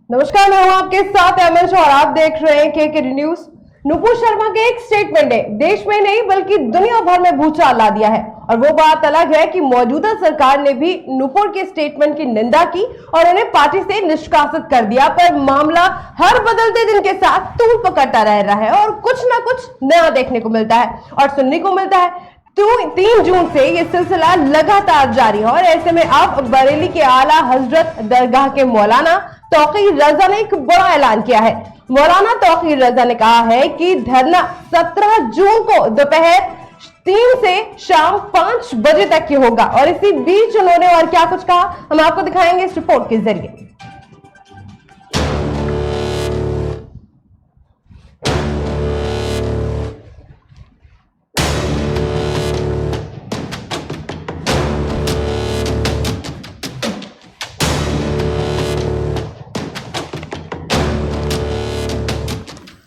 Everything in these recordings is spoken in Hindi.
नमस्कार, मैं हूं आपके साथ एमएच और आप देख रहे हैं के न्यूज। नुपुर शर्मा के एक स्टेटमेंट ने देश में नहीं बल्कि दुनिया भर में भूचाल ला दिया है। और वो बात अलग है कि मौजूदा सरकार ने भी नुपुर के स्टेटमेंट की निंदा की और उन्हें पार्टी से निष्कासित कर दिया, पर मामला हर बदलते दिन के साथ तूल पकड़ता रह रहा है और कुछ ना कुछ नया देखने को मिलता है और सुनने को मिलता है। तो 3 जून से ये सिलसिला लगातार जारी है और ऐसे में अब बरेली के आला हजरत दरगाह के मौलाना तौकीर रजा ने एक बड़ा ऐलान किया है। मौलाना तौकीर रजा ने कहा है कि धरना 17 जून को दोपहर 3 से शाम 5 बजे तक की होगा। और इसी बीच उन्होंने और क्या कुछ कहा हम आपको दिखाएंगे इस रिपोर्ट के जरिए।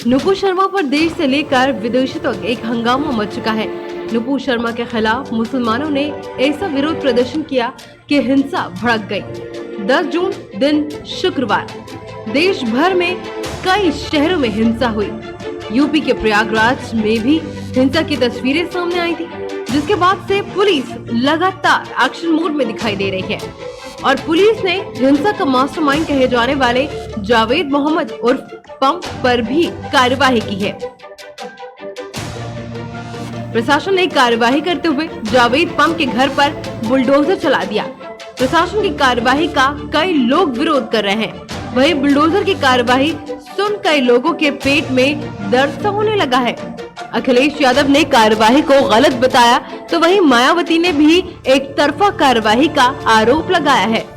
नुपुर शर्मा पर देश से लेकर विदेशों तक एक हंगामा मच चुका है। नुपुर शर्मा के खिलाफ मुसलमानों ने ऐसा विरोध प्रदर्शन किया कि हिंसा भड़क गई। 10 जून दिन शुक्रवार देश भर में कई शहरों में हिंसा हुई। यूपी के प्रयागराज में भी हिंसा की तस्वीरें सामने आई थी, जिसके बाद से पुलिस लगातार एक्शन मोड में दिखाई दे रही है और पुलिस ने हिंसा का मास्टरमाइंड कहे जाने वाले जावेद मोहम्मद उर्फ पंप पर भी कार्यवाही की है। प्रशासन ने कार्यवाही करते हुए जावेद पंप के घर पर बुलडोजर चला दिया। प्रशासन की कार्यवाही का कई लोग विरोध कर रहे हैं। वहीं बुलडोजर की कार्यवाही सुन कई लोगों के पेट में दर्द सा होने लगा है। अखिलेश यादव ने कार्यवाही को गलत बताया तो वहीं मायावती ने भी एक तरफा कार्यवाही का आरोप लगाया है।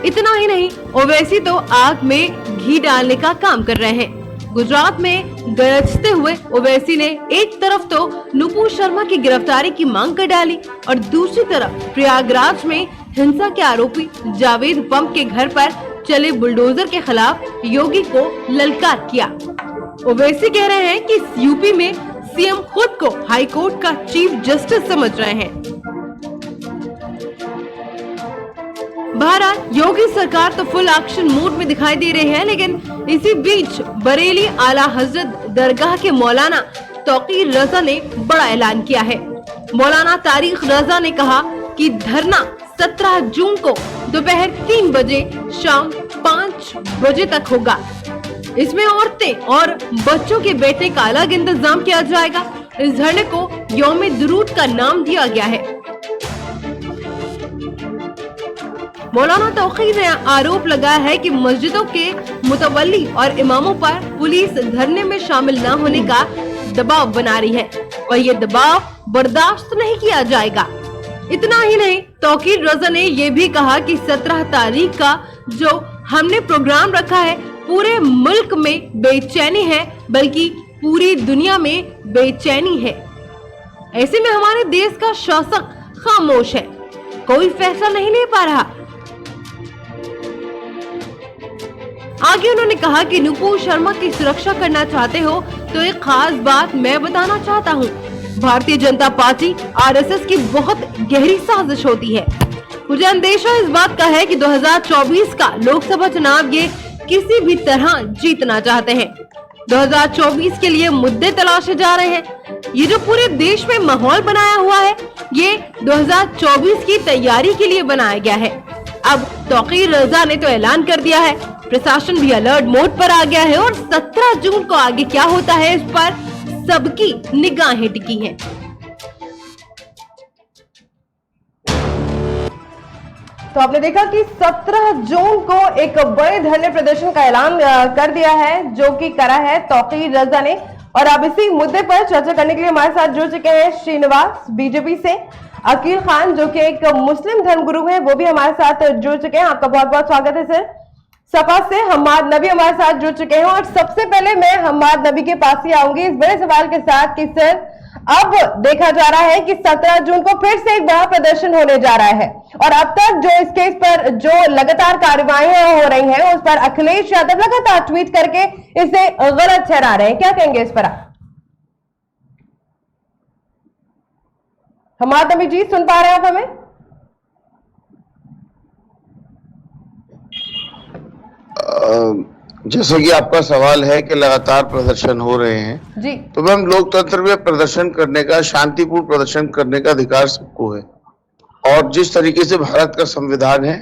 इतना ही नहीं, ओवैसी तो आग में घी डालने का काम कर रहे हैं। गुजरात में गरजते हुए ओवैसी ने एक तरफ तो नुपुर शर्मा की गिरफ्तारी की मांग कर डाली और दूसरी तरफ प्रयागराज में हिंसा के आरोपी जावेद पंप के घर पर चले बुलडोजर के खिलाफ योगी को ललकार किया। ओवैसी कह रहे हैं कि यूपी में सीएम खुद को हाई कोर्ट का चीफ जस्टिस समझ रहे हैं। बहरहाल योगी सरकार तो फुल एक्शन मोड में दिखाई दे रही है, लेकिन इसी बीच बरेली आला हजरत दरगाह के मौलाना तौकीर रजा ने बड़ा ऐलान किया है। मौलाना तारिक रजा ने कहा कि धरना 17 जून को दोपहर 3 बजे शाम 5 बजे तक होगा। इसमें औरतें और बच्चों के बैठने का अलग इंतजाम किया जाएगा। इस धरने को यौम दुरूद का नाम दिया गया है। मौलाना तौकीर ने आरोप लगाया है कि मस्जिदों के मुतवल्ली और इमामों पर पुलिस धरने में शामिल न होने का दबाव बना रही है और ये दबाव बर्दाश्त नहीं किया जाएगा। इतना ही नहीं, तौकीर रजा ने ये भी कहा कि 17 तारीख का जो हमने प्रोग्राम रखा है पूरे मुल्क में बेचैनी है, बल्कि पूरी दुनिया में बेचैनी है। ऐसे में हमारे देश का शासक खामोश है, कोई फैसला नहीं ले पा रहा। आगे उन्होंने कहा कि नुपुर शर्मा की सुरक्षा करना चाहते हो तो एक खास बात मैं बताना चाहता हूँ। भारतीय जनता पार्टी आरएसएस की बहुत गहरी साजिश होती है। मुझे अंदेशा इस बात का है कि 2024 का लोकसभा चुनाव ये किसी भी तरह जीतना चाहते हैं। 2024 के लिए मुद्दे तलाशे जा रहे हैं। ये जो पूरे देश में माहौल बनाया हुआ है ये 2024 की तैयारी के लिए बनाया गया है। अब तौकीर रजा ने तो ऐलान कर दिया है, प्रशासन भी अलर्ट मोड पर आ गया है और 17 जून को आगे क्या होता है इस पर सबकी निगाहें टिकी हैं। तो आपने देखा कि 17 जून को एक बड़े धरने प्रदर्शन का ऐलान कर दिया है, जो कि करा है तौकीर रजा ने। और अब इसी मुद्दे पर चर्चा करने के लिए हमारे साथ जुड़ चुके हैं श्रीनिवास बीजेपी से, अकील खान जो कि एक मुस्लिम धर्मगुरु है, वो भी हमारे साथ जुड़ चुके हैं। आपका बहुत बहुत स्वागत है सर। सपा से हम्माद नबी हमारे साथ जुड़ चुके हैं और सबसे पहले मैं हम्माद नबी के पास ही आऊंगी इस बड़े सवाल के साथ कि सर, अब देखा जा रहा है कि 17 जून को फिर से एक बड़ा प्रदर्शन होने जा रहा है और अब तक जो इस केस पर जो लगातार कार्रवाइयां हो रही हैं उस पर अखिलेश यादव लगातार ट्वीट करके इसे गलत ठहरा रहे हैं। क्या कहेंगे इस पर आप? हम्माद नबी जी, सुन पा रहे हैं आप हमें? जैसे कि आपका सवाल है कि लगातार प्रदर्शन हो रहे हैं, जी तो मैम लोकतंत्र में प्रदर्शन करने का, शांतिपूर्ण प्रदर्शन करने का अधिकार सबको है। और जिस तरीके से भारत का संविधान है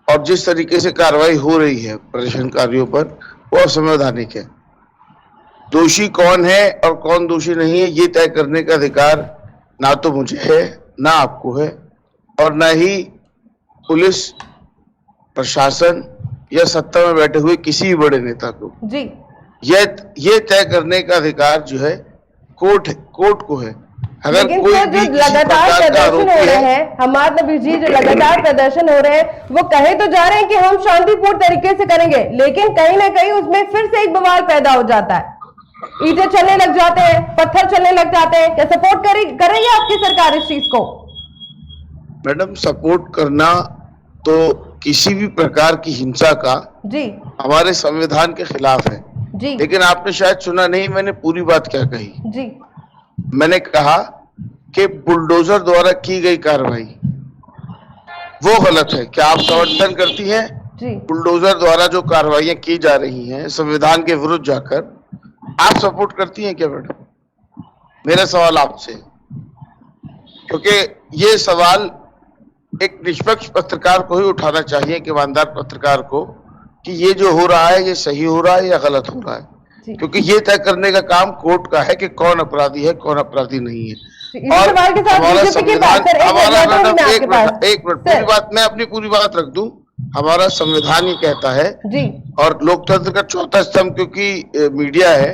और जिस तरीके से कार्रवाई हो रही है प्रदर्शनकारियों पर, वो असंवैधानिक है। दोषी कौन है और कौन दोषी नहीं है, ये तय करने का अधिकार ना तो मुझे है, ना आपको है, और ना ही पुलिस प्रशासन या सत्ता में बैठे हुए किसी भी बड़े नेता को। जी ये तय करने का अधिकार जो है कोर्ट को है। अगर लेकिन कोई सर, भी जो किसी लगातार प्रकार का प्रदर्शन हो आरोपी रहे है, हैं, हमारे नबी जी, जो लगातार प्रदर्शन हो रहे हैं, वो कहे तो जा रहे हैं कि हम शांतिपूर्ण तरीके से करेंगे, लेकिन कहीं ना कहीं उसमें फिर से एक बवाल पैदा हो जाता है। ईंटें चलने लग जाते हैं, पत्थर चलने लग जाते हैं। क्या सपोर्ट कर रही है आपकी सरकार इस चीज को? मैडम, सपोर्ट करना तो किसी भी प्रकार की हिंसा का जी हमारे संविधान के खिलाफ है। जी लेकिन आपने शायद सुना नहीं, मैंने पूरी बात क्या कही। जी मैंने कहा कि बुलडोजर द्वारा की गई कार्रवाई वो गलत है। क्या आप समर्थन करती हैं जी बुलडोजर द्वारा जो कार्रवाइयां की जा रही हैं संविधान के विरुद्ध जाकर? आप सपोर्ट करती हैं क्या मैडम? मेरा सवाल आपसे, क्योंकि ये सवाल एक निष्पक्ष पत्रकार को ही उठाना चाहिए, कि ईमानदार पत्रकार को, कि ये जो हो रहा है ये सही हो रहा है या गलत हो रहा है। जी। क्योंकि ये तय करने का काम कोर्ट का है कि कौन अपराधी है, कौन अपराधी नहीं है। इसी सवाल के साथ हमारा बीजेपी के संविधान, पास सर, हमारा मैडम आपके एक पास। Minute sir. पूरी बात, मैं अपनी पूरी बात रख दूं। हमारा संविधान ये कहता है, जी और लोकतंत्र का चौथा स्तंभ क्योंकि मीडिया है,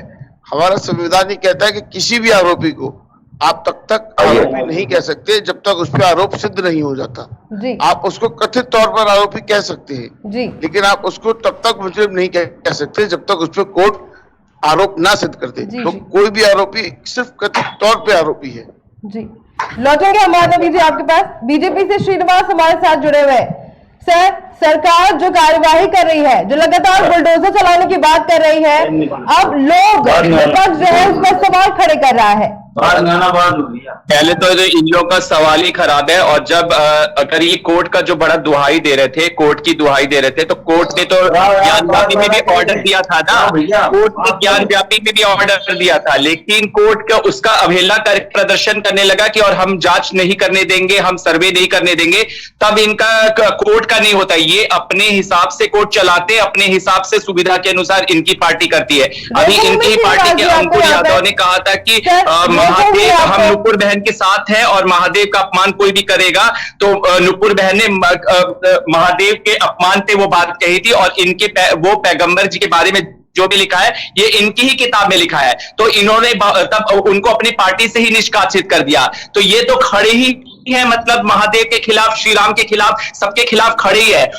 हमारा संविधान ये कहता है कि किसी भी आरोपी को आप तब तक आरोपी नहीं कह सकते जब तक उस पर आरोप सिद्ध नहीं हो जाता। जी आप उसको कथित तौर पर आरोपी कह सकते हैं, जी लेकिन आप उसको तब तक मुजरिम नहीं कह सकते जब तक उस पर कोर्ट आरोप ना सिद्ध करते। जी, तो जी। कोई भी आरोपी सिर्फ कथित तौर पे आरोपी है। जी लौटेंगे हमारे नबी जी आपके पास। बीजेपी से श्रीनिवास हमारे साथ जुड़े हुए हैं। सर, सरकार जो कार्यवाही कर रही है, जो लगातार बुलडोजर चलाने की बात कर रही है, अब लोग विपक्ष जो है उस पर सवाल खड़े कर रहा है। पहले तो इन लोगों का सवाल ही खराब है। और जब अगर ये कोर्ट का जो बड़ा दुहाई दे रहे थे, कोर्ट की दुहाई दे रहे थे, तो कोर्ट ने तो ज्ञानव्यापी में भी ऑर्डर दिया था ना, कोर्ट ने ज्ञानव्यापी में भी ऑर्डर दिया था, लेकिन कोर्ट का उसका अवहेलना कर प्रदर्शन करने लगा कि और हम जांच नहीं करने देंगे, हम सर्वे नहीं करने देंगे। तब इनका कोर्ट का नहीं होता, ये अपने हिसाब से कोर्ट चलाते हैं, अपने हिसाब से सुविधा के अनुसार इनकी पार्टी करती है। अभी इनकी पार्टी के अंकुर यादव ने कहा था कि महादेव, हम नुपुर बहन के साथ हैं और महादेव का अपमान कोई भी करेगा, तो नुपुर बहन ने महादेव के अपमान पे वो बात कही थी। और इनके वो पैगंबर जी के बारे में जो भी लिखा है, ये इनकी ही किताब में लिखा है। तो इन्होंने तब उनको अपनी पार्टी से ही निष्कासित कर दिया। तो ये तो खड़े ही है, मतलब महादेव के खिलाफ, श्री राम के खिलाफ, सबके खिलाफ खड़े ही है।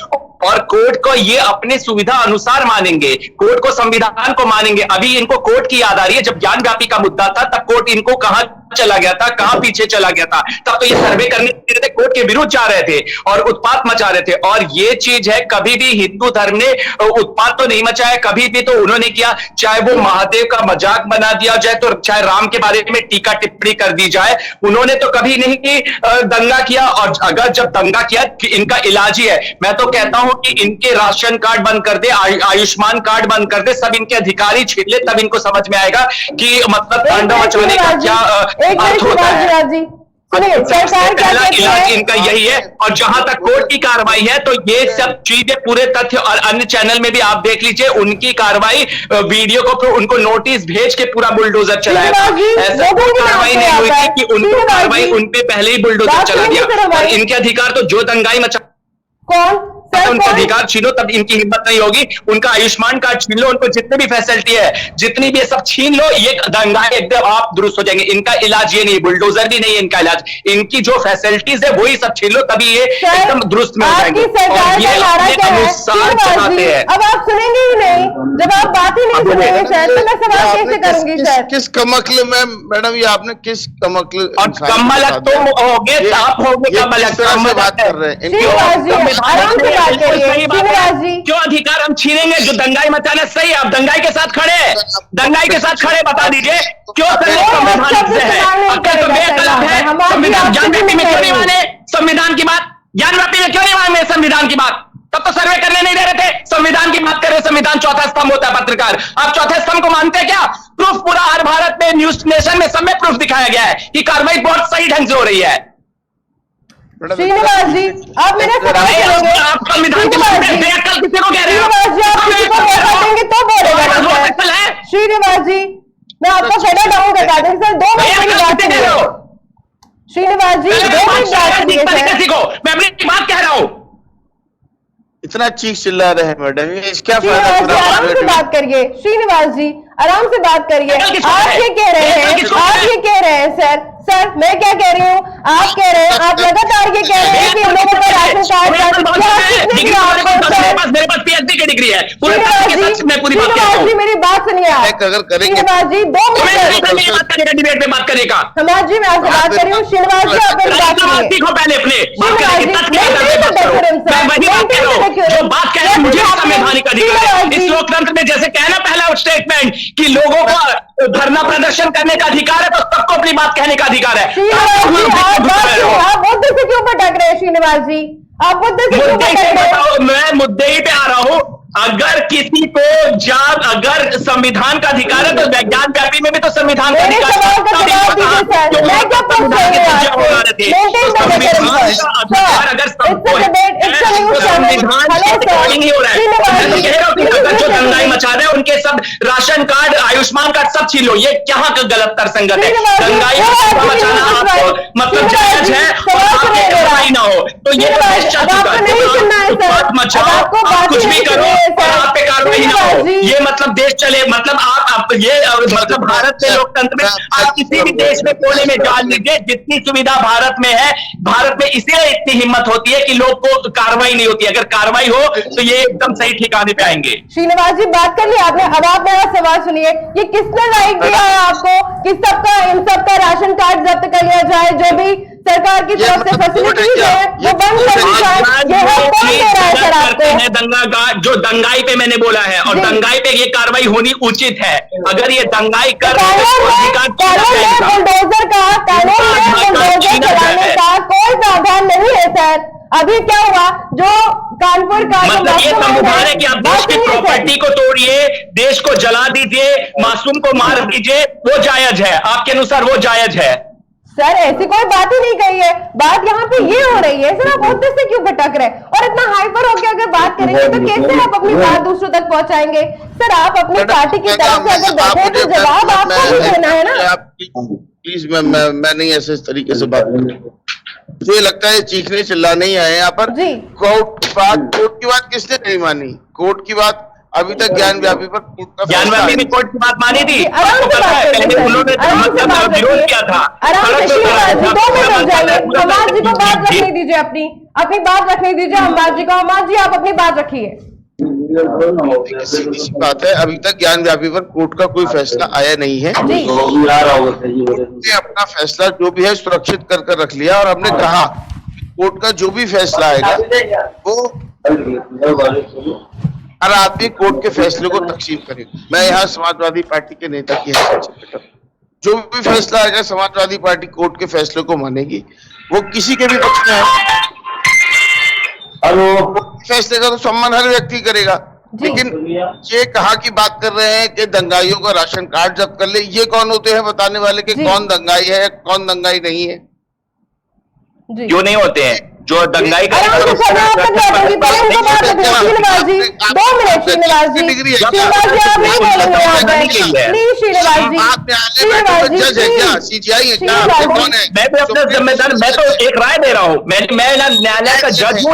और कोर्ट को ये अपने सुविधा अनुसार मानेंगे, कोर्ट को, संविधान को मानेंगे। अभी इनको कोर्ट की याद आ रही है, जब ज्ञानव्यापी का मुद्दा था तब कोर्ट इनको कहां चला गया था, कहां पीछे चला गया था। तब तो ये सर्वे करने के लिए कोर्ट के विरुद्ध जा रहे थे और उत्पात मचा रहे थे। और ये चीज है, कभी भी हिंदू धर्म ने उत्पात तो नहीं मचाया, कभी भी तो उन्होंने किया, चाहे वो महादेव का मजाक बना दिया जाए, तो चाहे राम के बारे में टीका टिप्पणी कर दी जाए, उन्होंने तो कभी नहीं दंगा किया। और अगर जब दंगा किया, इनका इलाज ही है। मैं तो कहता हूं कि इनके राशन कार्ड बंद कर दे, आयुष्मान कार्ड बंद कर दे, सब इनके अधिकारी छीन ले, तब इनको समझ में आएगा कि मतलब तांडव मचाने का क्या अर्थ होता है। पहला इलाज इनका यही है। और जहां तक कोर्ट की कार्रवाई है, तो ये सब चीजें, पूरे तथ्य और अन्य चैनल में भी आप देख लीजिए, उनकी कार्रवाई वीडियो को, फिर उनको नोटिस भेज के पूरा बुलडोजर चलाया था। ऐसा कोई कार्रवाई नहीं हुई थी कि उनको कार्रवाई, उनपे पहले ही बुलडोजर चला दिया। और इनके अधिकार तो जो दंगाई मचा, कौन उनका अधिकार छीनो, तब इनकी हिम्मत नहीं होगी। उनका आयुष्मान कार्ड छीन लो, उनको जितने भी फैसिलिटी है, जितनी भी ये सब छीन लो, ये दंगाई एकदम आप दुरुस्त हो जाएंगे। इनका इलाज ये नहीं, बुलडोजर भी नहीं है इनका इलाज। इनकी जो फैसिलिटीज है वही सब छीन लो, तभी ये एकदम दुरुस्त में हो जाएंगे। और ये अपने अनुसार चलाते हैं। अब आप सुनेंगे ही नहीं, जब आप बात ही नहीं सुनेंगे सर, तो मैं सवाल कैसे करूंगी सर? किस कमकल में मैडम, ये आपने किस कमकल, और कमलक तो होगे, आप होगे कमलक, बात कर रहे हैं। क्यों अधिकार हम छीनेंगे? जो दंगाई मचाना सही है, आप दंगाई के साथ खड़े हैं, दंगाई के साथ खड़े, बता दीजिए क्यों संविधान से है? अगर तो बेहतलब है, संविधान ज्ञानव्यापी में क्यों नहीं माने संविधान की बात? ज्ञानव्यापी में क्यों नहीं माने संविधान की बात? तब तो सर्वे करने नहीं दे रहे थे। संविधान की बात कर रहे, संविधान चौथा स्तंभ होता है पत्रकार। आप चौथे स्तंभ को मानते हैं क्या? प्रूफ पूरा हर भारत में, न्यूज नेशन में, सब में प्रूफ दिखाया गया है कि कार्रवाई बहुत सही ढंग से हो रही है। श्रीनिवास जी, आप मेरा सवाल सुनेंगे? आप संविधान की श्रीनिवास बात जी, करते हैं, कल किसी को कह रहे हो? श्रीनिवास जी, आप किसी को मौका देंगे तो बोलेगा ना सर। श्रीनिवास जी, मैं आपको खड़ा डाउन बता दूं सर, 2 मिनट मेरी बात सुनिए। श्रीनिवास जी, 2 मिनट बात सुनिए सर। किसी को मैं अपनी बात कह रहा हूं। इतना चीख चिल्ला रहे हैं मैडम, ये इसका श्रीनिवास जी, फायदा? आराम से बात करिए। श्रीनिवास जी, आराम से बात करिए। आप ये कह रहे हैं सर, मैं क्या कह रही हूँ, आप कह रहे हैं, आप लगातार ये कह रहे हैं कि इन लोगों का राशन कार्ड मेरे पास पीएचडी की डिग्री है। श्रीनिवास जी, मेरी बात सुनिए आप। अगर करेंगे श्रीनिवास जी, 2 मिनट डिबेट में बात करने का। समाज जी, मैं आपसे बात कर रही हूँ। श्रीनिवास जी, आप मेरी बात सुनिए। सीखो पहले अपने जो बात कह रहे हैं, मुझे संवैधानिक अधिकार है इस लोकतंत्र में। जैसे कहना पहला स्टेटमेंट कि लोगों को धरना प्रदर्शन करने का अधिकार है, तो सबको अपनी बात कहने का अधिकार है। आप मुद्दे से क्यों भटक रहे हैं श्रीनिवास जी? आप मुद्दे से क्यों भटक रहे हैं? मैं मुद्दे ही पे आ रहा हूं। अगर किसी को अगर संविधान का अधिकार है तो विज्ञान व्यापी में भी तो संविधान का अधिकार है। जो दंगाई मचा रहे हैं उनके सब राशन कार्ड, आयुष्मान कार्ड सब छीन लो। ये क्या गलत तर्कसंगत है? दंगाई मचाना आपको मतलब जायज है और आपकी कार्रवाई ना हो तो ये मचाओ, आप कुछ भी करो और आप पे कार्रवाई ना हो, ये मतलब देश चले। मतलब आप ये मतलब भारत के लोकतंत्र में आप किसी भी देश में कोने में जान लीजिए, जितनी सुविधा भारत में है, भारत में इसलिए इतनी हिम्मत होती है कि लोग को कार्रवाई नहीं होती। अगर कार्रवाई हो तो ये एकदम सही ठिकाने पे आएंगे। श्रीनिवास जी, बात कर ली आपने, अब आप मेरा सवाल सुनिए। ये किसने राइट दिया है आपको कि इन सबका राशन कार्ड जब्त कर लिया जाए? जो भी सरकार की तरफ से फैसिलिटीज है वो बंद कर दी जाए, ये कौन दे रहा है सर आपको? दंगा जो दंगाई पे मैंने बोला है, और दंगाई पे ये कार्रवाई होनी उचित है। अगर ये दंगाई कर बुलडोजर चलाने का कोई प्रावधान नहीं है सर। अभी क्या हुआ, जो कानपुर का मतलब ये संविधान है कि आप देश की प्रॉपर्टी को तोड़िए, देश को जला दीजिए, मासूम को मार दीजिए, वो जायज है आपके अनुसार? वो जायज है सर? ऐसी कोई बात ही नहीं कही है। बात यहाँ पे ये हो रही है सर, आप मुद्दे से क्यों भटक रहे? और इतना हाइपर होकर अगर बात करेंगे तो कैसे आप अपनी बात दूसरों तक पहुंचाएंगे? सर, आप अपनी पार्टी की तरफ से अगर बैठे तो जवाब आपको भी देना है ना। प्लीज मैं नहीं ऐसे इस तरीके से बात करूँ। मुझे लगता है चीखने चिल्लाने ही आए यहाँ पर। कोर्ट की बात किसने नहीं मानी? कोर्ट की बात अभी तक ज्ञान व्यापी पर ज्ञान व्यापी ने कोर्ट की बात मानी थी। पहले उन्होंने मतलब विरोध किया था। समाज जी को बात रखने दीजिए, अपनी बात रखने दीजिए। हमाद जी को, हमाद जी आप अपनी बात रखिए। सीधी सी बात है, अभी तक ज्ञान व्यापी पर कोर्ट का कोई फैसला आया नहीं है। ने अपना फैसला जो भी है सुरक्षित कर रख लिया, और हमने कहा कोर्ट का जो भी फैसला आएगा वो हर आदमी कोर्ट के फैसले को तस्लीम करेगा। मैं यहाँ समाजवादी पार्टी के नेता की हैसियत से कहता हूं, जो भी फैसला आएगा समाजवादी पार्टी कोर्ट के फैसले को मानेगी। वो किसी के भी पक्ष में है, फैसले का तो सम्मान हर व्यक्ति करेगा। लेकिन ये कहा की बात कर रहे हैं कि दंगाइयों का राशन कार्ड जब्त कर ले, ये कौन होते हैं बताने वाले कि कौन दंगाई है कौन दंगाई नहीं है? क्यों नहीं होते हैं? जो दंगाई का श्रीनिवास जी, 2 मिनट श्रीनिवास जी, आप नहीं बोलेंगे यहाँ पे प्लीज। श्रीनिवास जी, मैं भी अपना जिम्मेदार, मैं तो एक राय दे रहा हूँ। मैं न्यायालय का जज हूँ,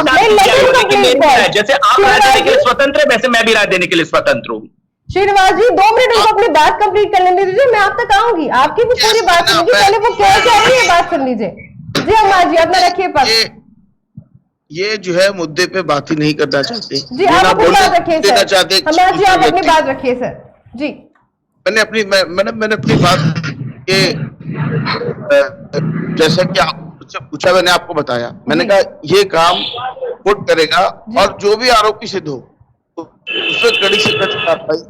जैसे आप राय देने के लिए स्वतंत्र है वैसे मैं भी राय देने के लिए स्वतंत्र हूँ। श्रीनिवास जी, 2 मिनट उनको अपनी बात कंप्लीट करने दीजिए, मैं आप तक आऊंगी। आपकी भी पूरी बात सुनूंगी, पहले वो क्या कह रही है बात सुन लीजिए। जी हमाद जी, अपना रखिए पक्ष। ये जो है मुद्दे पे बात ही नहीं करना चाहते जी, आप अपनी बात रखिए सर। हमाद जी, आप अपनी बात रखिए सर। जी, मैंने अपनी बात के जैसा कि आपसे पूछा मैंने आपको बताया। मैंने कहा ये काम कोर्ट करेगा और जो भी आरोपी सिद्ध हो उस पर कड़ी से कड़ी कार्रवाई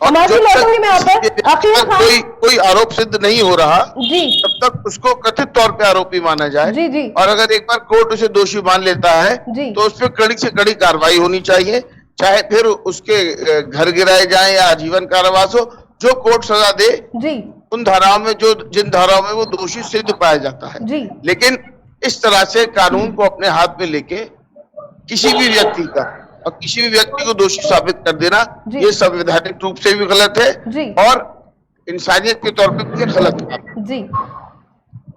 समाज जब तक लौटूंगी मैं यहाँ पर किसी अकील पर खान कोई आरोप सिद्ध नहीं हो रहा जी तब तक उसको कथित तौर पे आरोपी माना जाए। जी जी और अगर एक बार कोर्ट उसे दोषी मान लेता है जी। तो उस पर कड़ी से कड़ी कार्रवाई होनी चाहिए, चाहे फिर उसके घर गिराए जाएं या आजीवन कारावास हो, जो कोर्ट सजा दे जी उन धाराओं में, जो जिन धाराओं में वो दोषी सिद्ध पाया जाता है। जी लेकिन इस तरह से कानून को अपने हाथ में लेके किसी भी व्यक्ति का और किसी भी व्यक्ति को दोषी साबित कर देना, जी। ये संवैधानिक रूप से भी गलत है जी और इंसानियत के तौर पे भी ये गलत है। जी।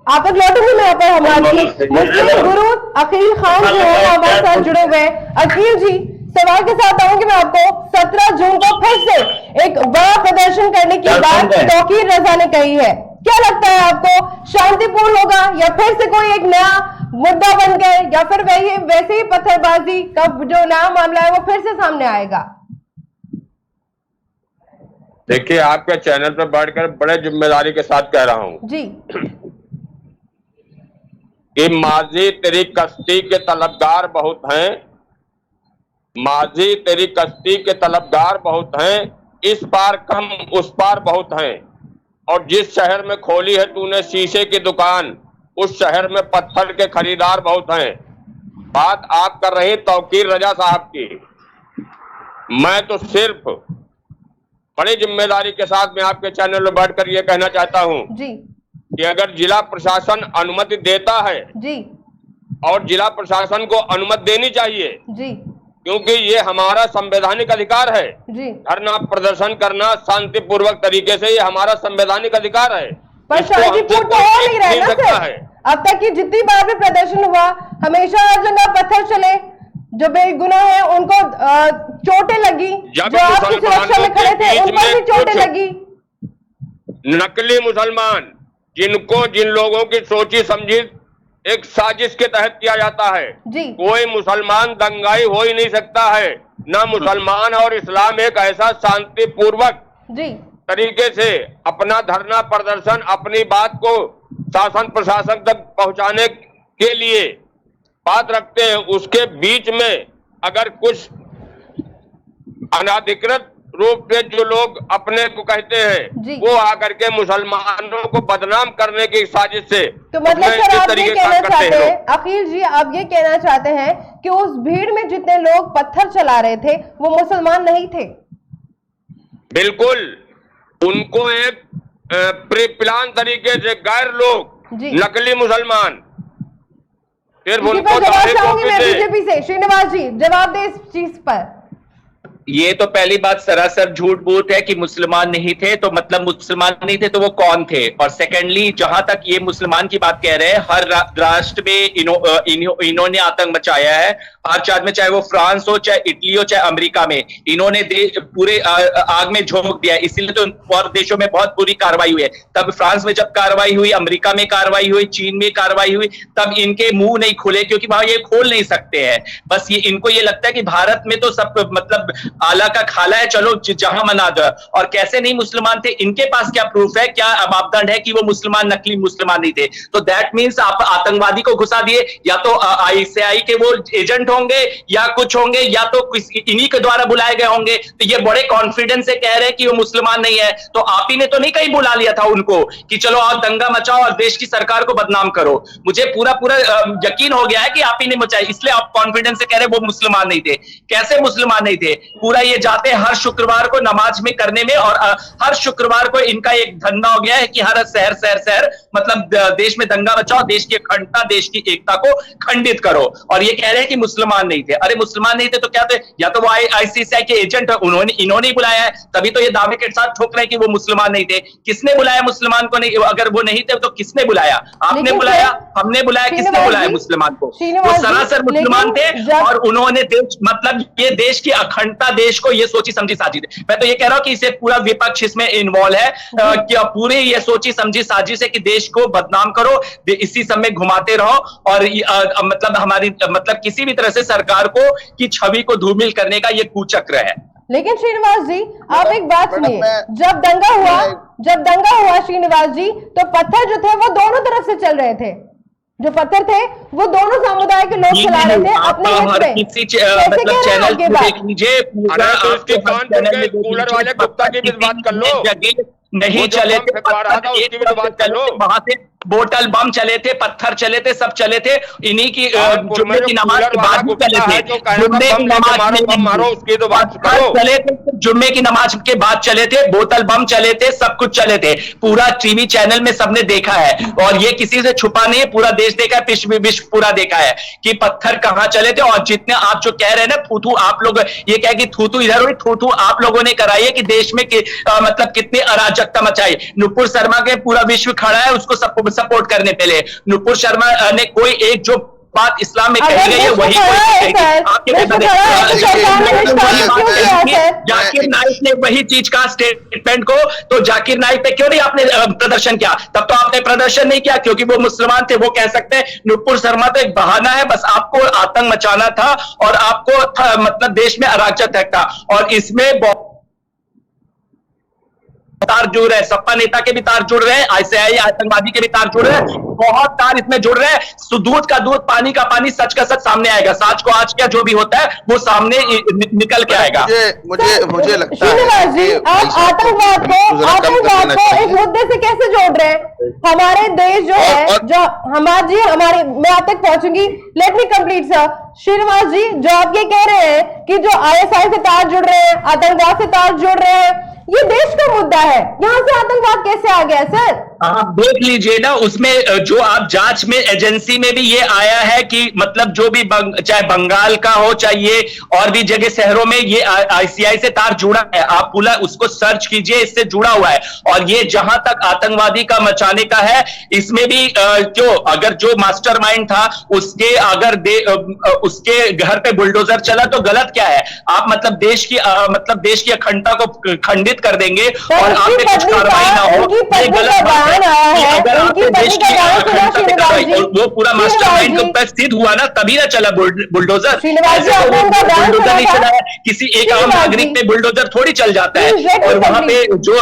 आप तक लौटूंगी मैं यहाँ पर हमारी मुस्लिम गुरु अकील खान जो है हमारे साथ जुड़े हुए हैं। अकील जी, सवाल के साथ आऊंगी मैं आपको। 17 जून को फिर से एक बड़ा प्रदर्शन करने की बात तौकीर रजा ने कही है, क्या लगता है आपको, शांतिपूर्ण होगा या फिर से कोई एक नया मुद्दा बन गए या फिर वैसे ही पत्थरबाजी का जो नया मामला है वो फिर से सामने आएगा? देखिए, आपके चैनल पर बैठकर बड़े जिम्मेदारी के साथ कह रहा हूं जी कि माजी तेरी कश्ती के तलबगार बहुत हैं, माजी तेरी कश्ती के तलबगार बहुत हैं, इस पार कम उस पार बहुत हैं, और जिस शहर में खोली है तूने शीशे की दुकान उस शहर में पत्थर के खरीदार बहुत हैं। बात आप कर रहे हैं तौकीर रजा साहब की, मैं तो सिर्फ बड़ी जिम्मेदारी के साथ मैं आपके चैनल में बैठकर ये कहना चाहता हूं जी कि अगर जिला प्रशासन अनुमति देता है जी और जिला प्रशासन को अनुमति देनी चाहिए, जी क्योंकि ये हमारा संवैधानिक अधिकार है। जी। धरना प्रदर्शन करना शांतिपूर्वक तरीके से ये हमारा संवैधानिक अधिकार है। पर इसको हमसे शांतिपूर्ण तो कोई हो नहीं रहा है छीन ना सकता सर। है। अब तक की जितनी बार भी प्रदर्शन हुआ हमेशा हर जगह पत्थर चले, जो बेगुनाह है उनको चोटें लगी, जब जो आपकी सुरक्षा में खड़े थे उन पर भी चोटें लगी। नकली मुसलमान जिनको जिन लोगों की सोची समझी एक साजिश के तहत किया जाता है, जी कोई मुसलमान दंगाई हो ही नहीं सकता है। ना मुसलमान और इस्लाम एक ऐसा शांतिपूर्वक जी तरीके से अपना धरना प्रदर्शन अपनी बात को शासन प्रशासन तक पहुंचाने के लिए बात रखते हैं, उसके बीच में अगर कुछ अनाधिकृत रूप से जो लोग अपने को कहते जी। हैं वो आकर के मुसलमानों को बदनाम करने की साजिश से तो मतलब अपने सर इस आप ये तरीके कहना काम करते चाहते हैं हैं, अकील जी आप ये कहना चाहते हैं कि उस भीड़ में जितने लोग पत्थर चला रहे थे वो मुसलमान नहीं थे? बिल्कुल, उनको एक प्लान तरीके से गैर लोग जी। नकली मुसलमान सिर्फ इसी उनको पर जवाब दावे चाहूंगी मैं कॉपी से बीजेपी से। श्रीनिवास जी जवाब दे इस चीज पर। ये तो पहली बात सरासर झूठ बूट है कि मुसलमान नहीं थे, तो मतलब मुसलमान नहीं थे तो वो कौन थे। और सेकेंडली जहां तक ये मुसलमान की बात कह रहे हैं, हर राष्ट्र में इन्होंने आतंक मचाया है, हर चार में, चाहे वो फ्रांस हो, चाहे इटली हो, चाहे अमेरिका में, इन्होंने पूरे आग में झोंक दिया। इसीलिए तो और देशों में बहुत बुरी कार्रवाई हुई है। तब फ्रांस में जब कार्रवाई हुई, अमेरिका में कार्रवाई हुई, चीन में कार्रवाई हुई, तब इनके मुंह नहीं खुले क्योंकि वहां ये खोल नहीं सकते हैं। बस ये इनको ये लगता है कि भारत में तो सब मतलब आला का खाला है, चलो जहां मना दो। और कैसे नहीं मुसलमान थे, इनके पास क्या प्रूफ है, क्या मापदंड है कि वो मुसलमान नकली मुसलमान नहीं थे? तो दैट मीन्स आप आतंकवादी को घुसा दिए, या तो आईएसआई के वो एजेंट होंगे या कुछ होंगे, या तो इन्हीं के द्वारा बुलाए गए होंगे। तो ये बड़े कॉन्फिडेंस से कह रहे हैं कि वो मुसलमान नहीं है, तो आप ही ने तो नहीं कहीं बुला लिया था उनको कि चलो आप दंगा मचाओ और देश की सरकार को बदनाम करो? मुझे पूरा यकीन हो गया है कि आप ही ने मचाया, इसलिए आप कॉन्फिडेंस से कह रहे वो मुसलमान नहीं थे। कैसे मुसलमान नहीं थे? पूरा ये जाते हैं हर शुक्रवार को नमाज में करने में, और हर शुक्रवार को इनका एक धंधा हो गया है कि हर शहर मतलब देश में दंगा मचाओ, देश की अखंडता, देश की एकता को खंडित करो। और ये कह रहे हैं कि मुसलमान नहीं थे। अरे मुसलमान नहीं थे तो क्या थे? या तो वो आईसीसीआई के एजेंट इन्होंने ही बुलाया है, तभी तो ये दावे के साथ ठोक रहे हैं कि वो मुसलमान नहीं थे। किसने बुलाया मुसलमान को? नहीं, अगर वो नहीं थे तो किसने बुलाया? आपने बुलाया, हमने बुलाया, किसने बुलाया मुसलमान को? वो सरासर मुसलमान थे और उन्होंने देश मतलब ये देश की अखंडता, देश को ये सोची समझी साजिश है। मैं तो ये कह रहा हूं कि इसे पूरा विपक्ष इसमें इन्वॉल्व है, कि पूरी ये सोची समझी साजिश है कि देश को बदनाम करो, इसी समय घुमाते रहो, और मतलब हमारी मतलब किसी भी तरह से सरकार को की छवि को धूमिल करने का ये कुचक्र है। लेकिन श्रीनिवास जी आप एक बात सुनिए, जब दंगा हुआ श्रीनिवास जी, तो पत्थर जो थे वो दोनों तरफ से चल रहे थे, जो पत्थर थे वो दोनों समुदाय के लोग चला रहे थे अपने हित में। किसी कैसे मतलब कह रहे हैं चैनल आपके पे बात? देख लीजिए, अरे तो इसके कान खुल गए, कूलर वाले गुप्ता की भी बात कर लो। नहीं वो जो चले बम थे, फेंकवा रहा था उसकी भी तो बात कर लो। वहां से बोतल बम चले थे, पत्थर चले थे, सब चले थे। इन्हीं की कानपुर में जुम्मे की जो नमाज कूलर के वाला बाद भी गुप्ता चले थे। है जो कह रहा था जुम्मे की बम लेके नमाज मारो, में बम मारो, उसकी तो बात पत्थर करो। चले थे, जुम्मे की नमाज के बाद चले थे, बोतल बम चले थे, सब कुछ चले थे। पूरा टीवी चैनल में सबने देखा है और ये किसी से छुपा नहीं है, पूरा देश देखा है, विश्व पूरा देखा है कि पत्थर कहां चले थे। और जितने आप जो कह रहे हैं ना थू आप लोग, ये कह कि थू इधर हुई, थू आप लोगों ने कराई है कि देश में मतलब कितनी अराजकता मचाई। नुपुर शर्मा के पूरा विश्व खड़ा है उसको सपोर्ट करने के लिए। नुपुर शर्मा ने कोई एक जो बात इस्लाम में कही गई है वही जाकिर नाइक ने वही चीज कहा स्टेटमेंट को, तो जाकिर नाइक पे क्यों नहीं आपने प्रदर्शन किया? तब तो आपने प्रदर्शन नहीं किया क्योंकि वो मुसलमान थे। वो कह सकते हैं नुपुर शर्मा तो एक बहाना है, बस आपको आतंक मचाना था और आपको मतलब देश में अराजकता था। और इसमें तार जुड़ रहे हैं, सपा नेता के भी तार जुड़ रहे हैं, आईसीआई आतंकवादी के भी तार जुड़ रहे हैं, बहुत तार इसमें जुड़ रहे हैं। दूध का दूध, पानी का पानी, सच का सच सामने आएगा। सच को आज क्या जो भी होता है वो सामने निकल के आएगा। मुझे लगता श्रीनिवास जी, है आप आतंकवाद को इस मुद्दे से कैसे जोड़ रहे हैं? हमारे देश जो है, जो हमारे मैं आप तक पहुंचूंगी, let me complete sir. Srinivas ji, जो आप ये कह रहे हैं कि जो आईएसआई से तार जुड़ रहे हैं, आतंकवाद से तार जुड़ रहे हैं, ये देश का मुद्दा है, यहाँ से आतंकवाद कैसे आ गया सर? आप देख लीजिए ना, उसमें जो आप जांच में एजेंसी में भी ये आया है कि मतलब जो भी चाहे बंगाल का हो, चाहे ये और भी जगह शहरों में ये आईसीआई से तार जुड़ा है। आप पूरा उसको सर्च कीजिए, इससे जुड़ा हुआ है। और ये जहां तक आतंकवादी का मचाने का है, इसमें भी अगर जो मास्टरमाइंड था उसके अगर उसके घर पे बुलडोजर चला तो गलत क्या है? आप मतलब देश की अखंडता को खंडित कर देंगे और आप पे कुछ कार्रवाई ना हो, ये गलत बात है। अगर आपने देश की अखंडता पे कार्रवाई, वो पूरा मास्टरमाइंड के ऊपर सिद्ध हुआ ना, तभी ना चला बुलडोजर। बुलडोजर नहीं चला है, किसी एक आम नागरिक पे बुलडोजर थोड़ी चल जाता है। और वहां पे जो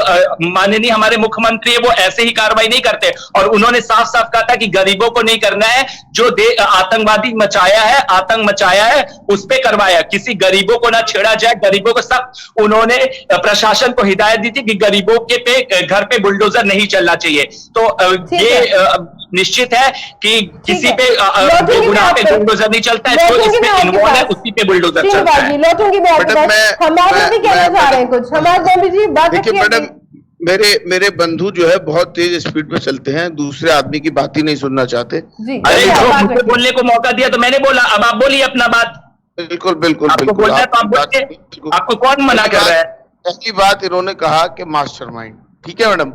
माननीय हमारे मुख्यमंत्री है वो ऐसे ही कार्रवाई नहीं करते। और उन्होंने साफ साफ कहा था कि गरीबों को नहीं करना है, जो आतंकवादी मचाया है, आतंक मचाया है, उस पे करवाया। किसी गरीबों को ना छेड़ा जाए, गरीबों को सब उन्होंने प्रशासन को हिदायत दी थी कि गरीबों के पे घर पे बुलडोजर नहीं चलना चाहिए। तो ये निश्चित है कि किसी पे गुनाह पे बुलडोजर नहीं चलता है, जो इसमें इन्वॉल्व है उसी पे बुलडोजर चलता है। लौटूंगी मैं आपके पास। हमारे भी कहना चाह रहे हैं कुछ, हमारे जी बात देखिए मैडम, मेरे बंधु जो है बहुत तेज स्पीड पे चलते हैं, दूसरे आदमी की बात ही नहीं सुनना चाहते। अरे जो मुझे बोलने को मौका दिया तो मैंने बोला, अब आप बोलिए अपना बात। बिल्कुल बिल्कुल आपको बोलना है तो आप बोलिए, आपको कौन मना कर रहा है? पहली बात इन्होंने कहा कि मास्टरमाइंड, ठीक है मैडम,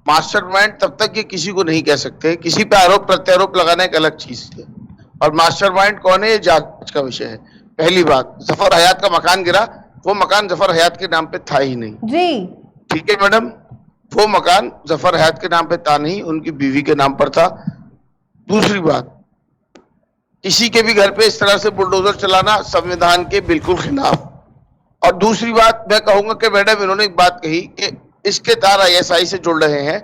मास्टरमाइंड तब तक ये किसी को नहीं कह सकते, किसी पे आरोप प्रत्यारोप लगाना एक अलग चीज है। और मास्टरमाइंड कौन है ये जांच का विषय है। पहली बात, जफर हयात का मकान गिरा, वो मकान जफर हयात के नाम पे था ही नहीं जी, ठीक है मैडम, वो मकान जफर हयात के नाम पे था नहीं, उनकी बीवी के नाम पर था। दूसरी बात, किसी के भी घर पे इस तरह से बुलडोजर चलाना संविधान के बिल्कुल खिलाफ। और दूसरी बात मैं कहूंगा कि मैडम इन्होंने एक बात कही कि इसके तार आईएसआई से जुड़ रहे हैं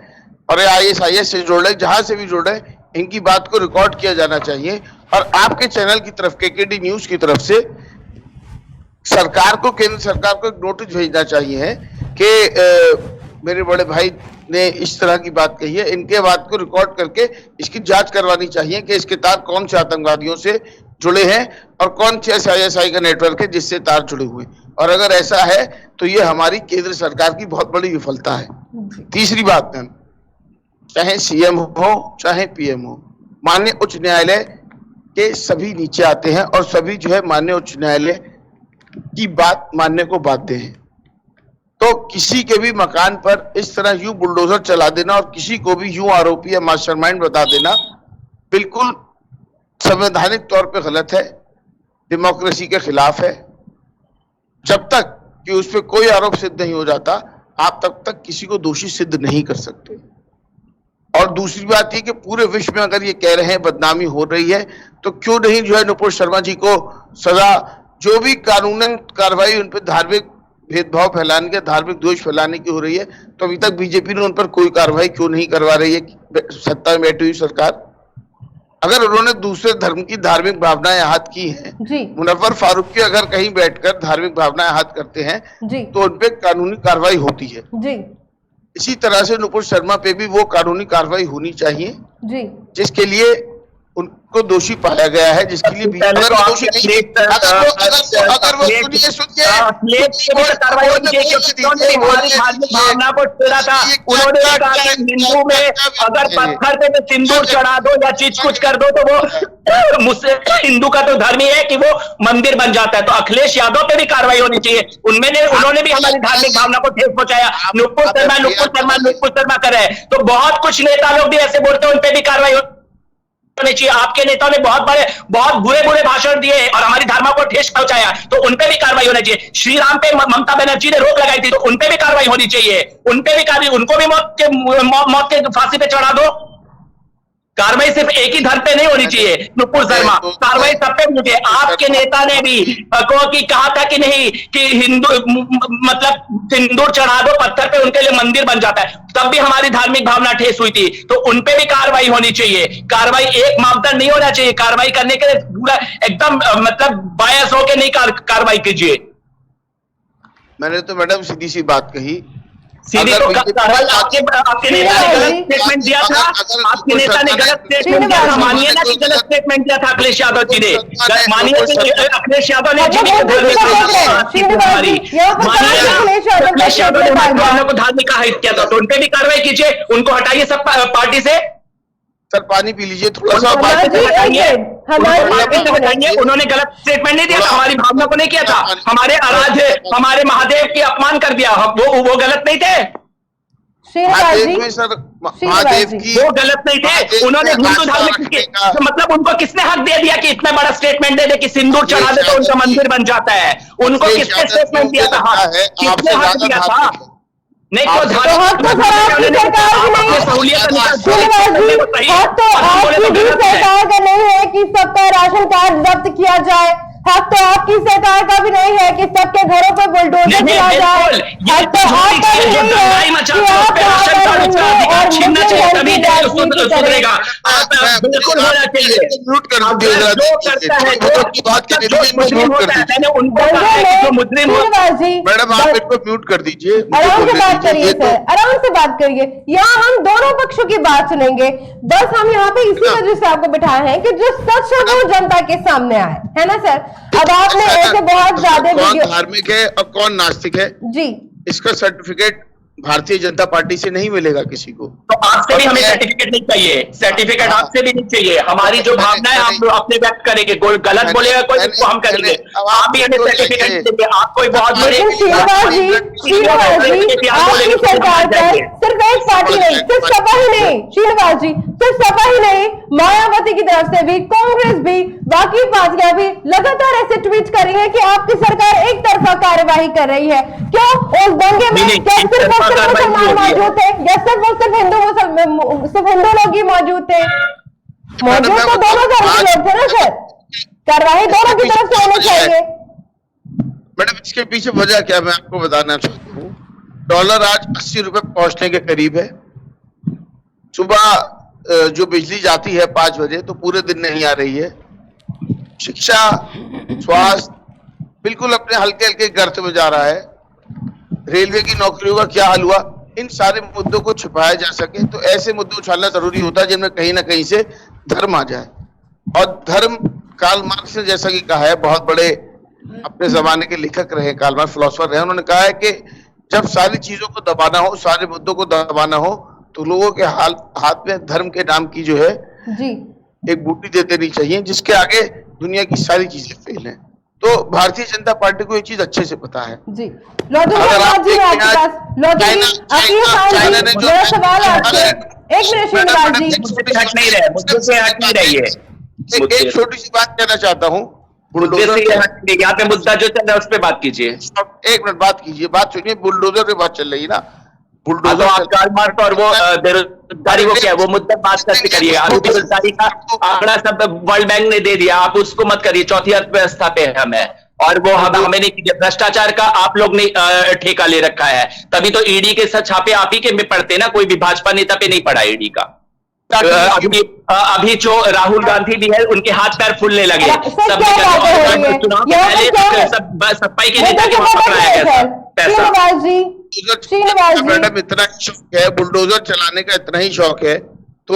और आईएसआईएस से जुड़ रहे हैं, जहां से भी जुड़ रहे हैं, इनकी बात को रिकॉर्ड किया जाना चाहिए। और आपके चैनल की तरफ, केकेडी न्यूज की तरफ से सरकार को, केंद्र सरकार को एक नोटिस भेजना चाहिए कि मेरे बड़े भाई ने इस तरह की बात कही है, इनके बात को रिकॉर्ड करके इसकी जांच करवानी चाहिए कि इसके तार कौन से आतंकवादियों से जुड़े हैं और कौन से आईएसआई का नेटवर्क है जिससे तार जुड़े हुए। और अगर ऐसा है तो ये हमारी केंद्र सरकार की बहुत बड़ी विफलता है। तीसरी बात मैम, चाहे सीएम हो चाहे पीएम हो, माननीय उच्च न्यायालय के सभी नीचे आते हैं और सभी जो है माननीय उच्च न्यायालय की बात मानने को बाध्य हैं। तो किसी के भी मकान पर इस तरह यूं बुलडोजर चला देना और किसी को भी यूं आरोपी या मास्टरमाइंड बता देना बिल्कुल संवैधानिक तौर पे गलत है, डेमोक्रेसी के खिलाफ है। जब तक कि उस पर कोई आरोप सिद्ध नहीं हो जाता, आप तब तक किसी को दोषी सिद्ध नहीं कर सकते। और दूसरी बात ये कि पूरे विश्व में अगर ये कह रहे हैं बदनामी हो रही है, तो क्यों नहीं जो है नुपुर शर्मा जी को सजा, जो भी कानूनन कार्रवाई उन पर धार्मिक भेदभाव फैलाने के, धार्मिक द्वेष फैलाने की हो रही है, तो अभी तक बीजेपी ने उन पर कोई कार्रवाई क्यों नहीं करवा रही है सत्ता में बैठी हुई सरकार? अगर उन्होंने दूसरे धर्म की धार्मिक भावनाएं आहत की हैं, जी मुनव्वर फारूक की अगर कहीं बैठकर धार्मिक भावनाएं आहत करते हैं जी तो उन पे कानूनी कार्रवाई होती है। जी इसी तरह से नुपुर शर्मा पे भी वो कानूनी कार्रवाई होनी चाहिए जी जिसके लिए उनको दोषी पाया गया है, जिसके लिए पहले अगर तो वो आप दोषी नहीं, स्लेट- अगर वो सुनिए कार्रवाई होनी चाहिए क्योंकि उन्होंने हमारी धार्मिक भावना को छेड़ा था। उन्होंने कहा कि हिंदू में अगर पत्थर पे सिंदूर चढ़ा दो या चीज कुछ कर दो तो वो मुझसे हिंदू का तो धर्म ही है कि वो मंदिर बन जाता है। तो अखिलेश यादव पे भी कार्रवाई होनी चाहिए। उन्होंने भी हमारी धार्मिक भावना को ठेस पहुंचाया। नुपुर शर्मा कर रहे हैं तो बहुत कुछ नेता लोग भी ऐसे बोलते हैं, उन पे भी कार्रवाई होनी चाहिए। आपके नेताओं ने बहुत बुरे भाषण दिए और हमारी धारणा को ठेस पहुंचाया तो उनपे भी कार्रवाई होनी चाहिए। श्री राम पे ममता बनर्जी ने रोक लगाई थी तो उनपे भी कार्रवाई होनी चाहिए। उनपे भी कार्रवाई, उनको भी मौत के फांसी पे चढ़ा दो। कार्रवाई सिर्फ एक ही धर्म पे नहीं होनी चाहिए नुपुर शर्मा, कार्रवाई सब पे होनी चाहिए। आपके नेता ने भी कहा था कि नहीं कि हिंदू मतलब सिंदूर चढ़ा दो पत्थर पे उनके लिए मंदिर बन जाता है, तब भी हमारी धार्मिक भावना ठेस हुई थी। तो उनपे भी कार्रवाई होनी चाहिए। कार्रवाई एक मापदंड नहीं होना चाहिए। कार्रवाई करने के लिए पूरा एकदम मतलब बायस होकर नहीं कार्रवाई कीजिए। मैंने तो मैडम सीधी सी बात कही। सीधी तो आपके नेता ने गलत स्टेटमेंट दिया था। आपके नेता ने गलत स्टेटमेंट दिया था। मानिए ना कि गलत स्टेटमेंट दिया था अखिलेश यादव जी ने। मानिए कि अखिलेश यादव ने मानिए अखिलेश यादव ने मुसलमानों को धार्मिक आहित किया था तो उनपे भी कार्रवाई कीजिए। उनको हटाइए सब पार्टी से। सर पानी पी लीजिए थोड़ा सा। उन्होंने गलत स्टेटमेंट नहीं दिया था, हमारी भावना को नहीं किया था। हमारे आराध्य हमारे महादेव की अपमान कर दिया, वो गलत नहीं थे। महादेव की वो गलत नहीं थे। उन्होंने हिंदू धर्म मतलब उनको किसने हक दे दिया कि इतना बड़ा स्टेटमेंट दे दे कि सिंदूर चढ़ा दे तो उनका मंदिर बन जाता है? उनको किसने स्टेटमेंट दिया था? किसने हक दिया था? नहीं तो सरकार का नहीं है कि सबका राशन कार्ड जब्त किया जाए। हक तो आपकी सरकार का भी नहीं है कि सबके घरों पर बुलडोजर किया जाए। हक तो आपका भी नहीं है कि आप बिल्कुल होना चाहिए। म्यूट कर मैडम, आप इनको म्यूट कर दीजिए। आराम से बात करिए सर, आराम से बात करिए। यहाँ हम दोनों पक्षों की बात सुनेंगे। बस हम यहाँ पे इसी वजह से आपको बिठाए हैं कि जो सच है वो जनता के सामने आए, है ना सर? अब आपने ऐसे बहुत ज्यादा कौन धार्मिक है और कौन नास्तिक है जी, इसका सर्टिफिकेट भारतीय जनता पार्टी से नहीं मिलेगा किसी को। तो आपसे भी हमें सर्टिफिकेट नहीं चाहिए। सर्टिफिकेट आपसे भी नहीं चाहिए। हमारी जो भावना है हम अपने व्यक्त करेंगे। कोई गलत बोलेगा कोई तो हम करेंगे। आप भी हमें सर्टिफिकेट देंगे। आप कोई बहुत बड़े आपकी सरकार पर सिर्फ एक पार्टी नहीं, सिर्फ सपा ही नहीं, श्रीनिवास जी सिर्फ सपा ही नहीं, मायावती की तरफ से भी, कांग्रेस भी, बाकी पार्टियां भी लगातार ऐसे ट्वीट कर रही है कि आपकी सरकार एक तरफा कार्यवाही कर रही है। क्यों? उस दंगे में क्या सिर्फ मुसलमान मौजूद थे या सिर्फ हिंदू लोग ही मौजूद थे? मौजूद तो दोनों धर्म के लोग थे ना सर। कार्रवाई दोनों की तरफ से होनी चाहिए। मैडम इसके पीछे वजह क्या मैं आपको बताना चाहता हूँ। डॉलर आज 80 रुपए पहुंचने के करीब है। सुबह जो बिजली जाती है 5 बजे तो पूरे दिन नहीं आ रही है। शिक्षा, स्वास्थ्य बिल्कुल अपने हल्के हल्के गर्त में जा रहा है। रेलवे की नौकरियों का क्या हाल हुआ? इन सारे मुद्दों को छुपाया जा सके तो ऐसे मुद्दे उछालना जरूरी होता है जिनमें कहीं ना कहीं से धर्म आ जाए। और धर्म, कार्ल मार्क्स ने जैसा कि कहा है, बहुत बड़े अपने जमाने के लेखक रहे, कार्ल मार्क्स फिलोसोफर रहे, उन्होंने कहा है कि जब सारी चीजों को दबाना हो, सारे मुद्दों को दबाना हो तो लोगों के हाथ में धर्म के नाम की जो है जी एक बूटी दे देनी चाहिए जिसके आगे दुनिया की सारी चीजें फेल हैं। तो भारतीय जनता पार्टी को ये चीज अच्छे से पता है जी। मेरा सवाल आपसे, एक मिनट श्रीनिवास जी, हट नहीं रहे, मुद्दे से हट नहीं रही है। एक छोटी सी बात कहना चाहता हूँ। यहाँ पे मुद्दा जो चल रहा है उस पर बात कीजिए। एक मिनट बात कीजिए, बात सुनिए। बुलडोजर पे बात चल रही है ना, बुलडोजर कार्ल मार्क्स और वो बेरोजगारी वो क्या है, वो मुद्दा बात करके करिए। अभी बेरोजगारी का आंकड़ा सब वर्ल्ड बैंक ने दे दिया, आप उसको मत करिए। चौथी अर्थव्यवस्था पे हमें और वो हमें नहीं कीजिए। भ्रष्टाचार का आप लोग ने ठेका ले रखा है, तभी तो ईडी के छापे आप ही के में पड़ते ना, कोई भी भाजपा नेता पे नहीं पड़ा ईडी का। अभी जो राहुल गांधी भी है उनके हाथ पैर फूलने लगे। सर क्या बात हो रही है? यहाँ पे क्या है? सफाई के लिए जाके वहां पकड़ाया गया पैसा। श्रीनिवास जी, श्रीनिवास जी, मैडम इतना ही शौक है, बुलडोजर चलाने का इतना ही शौक है, तो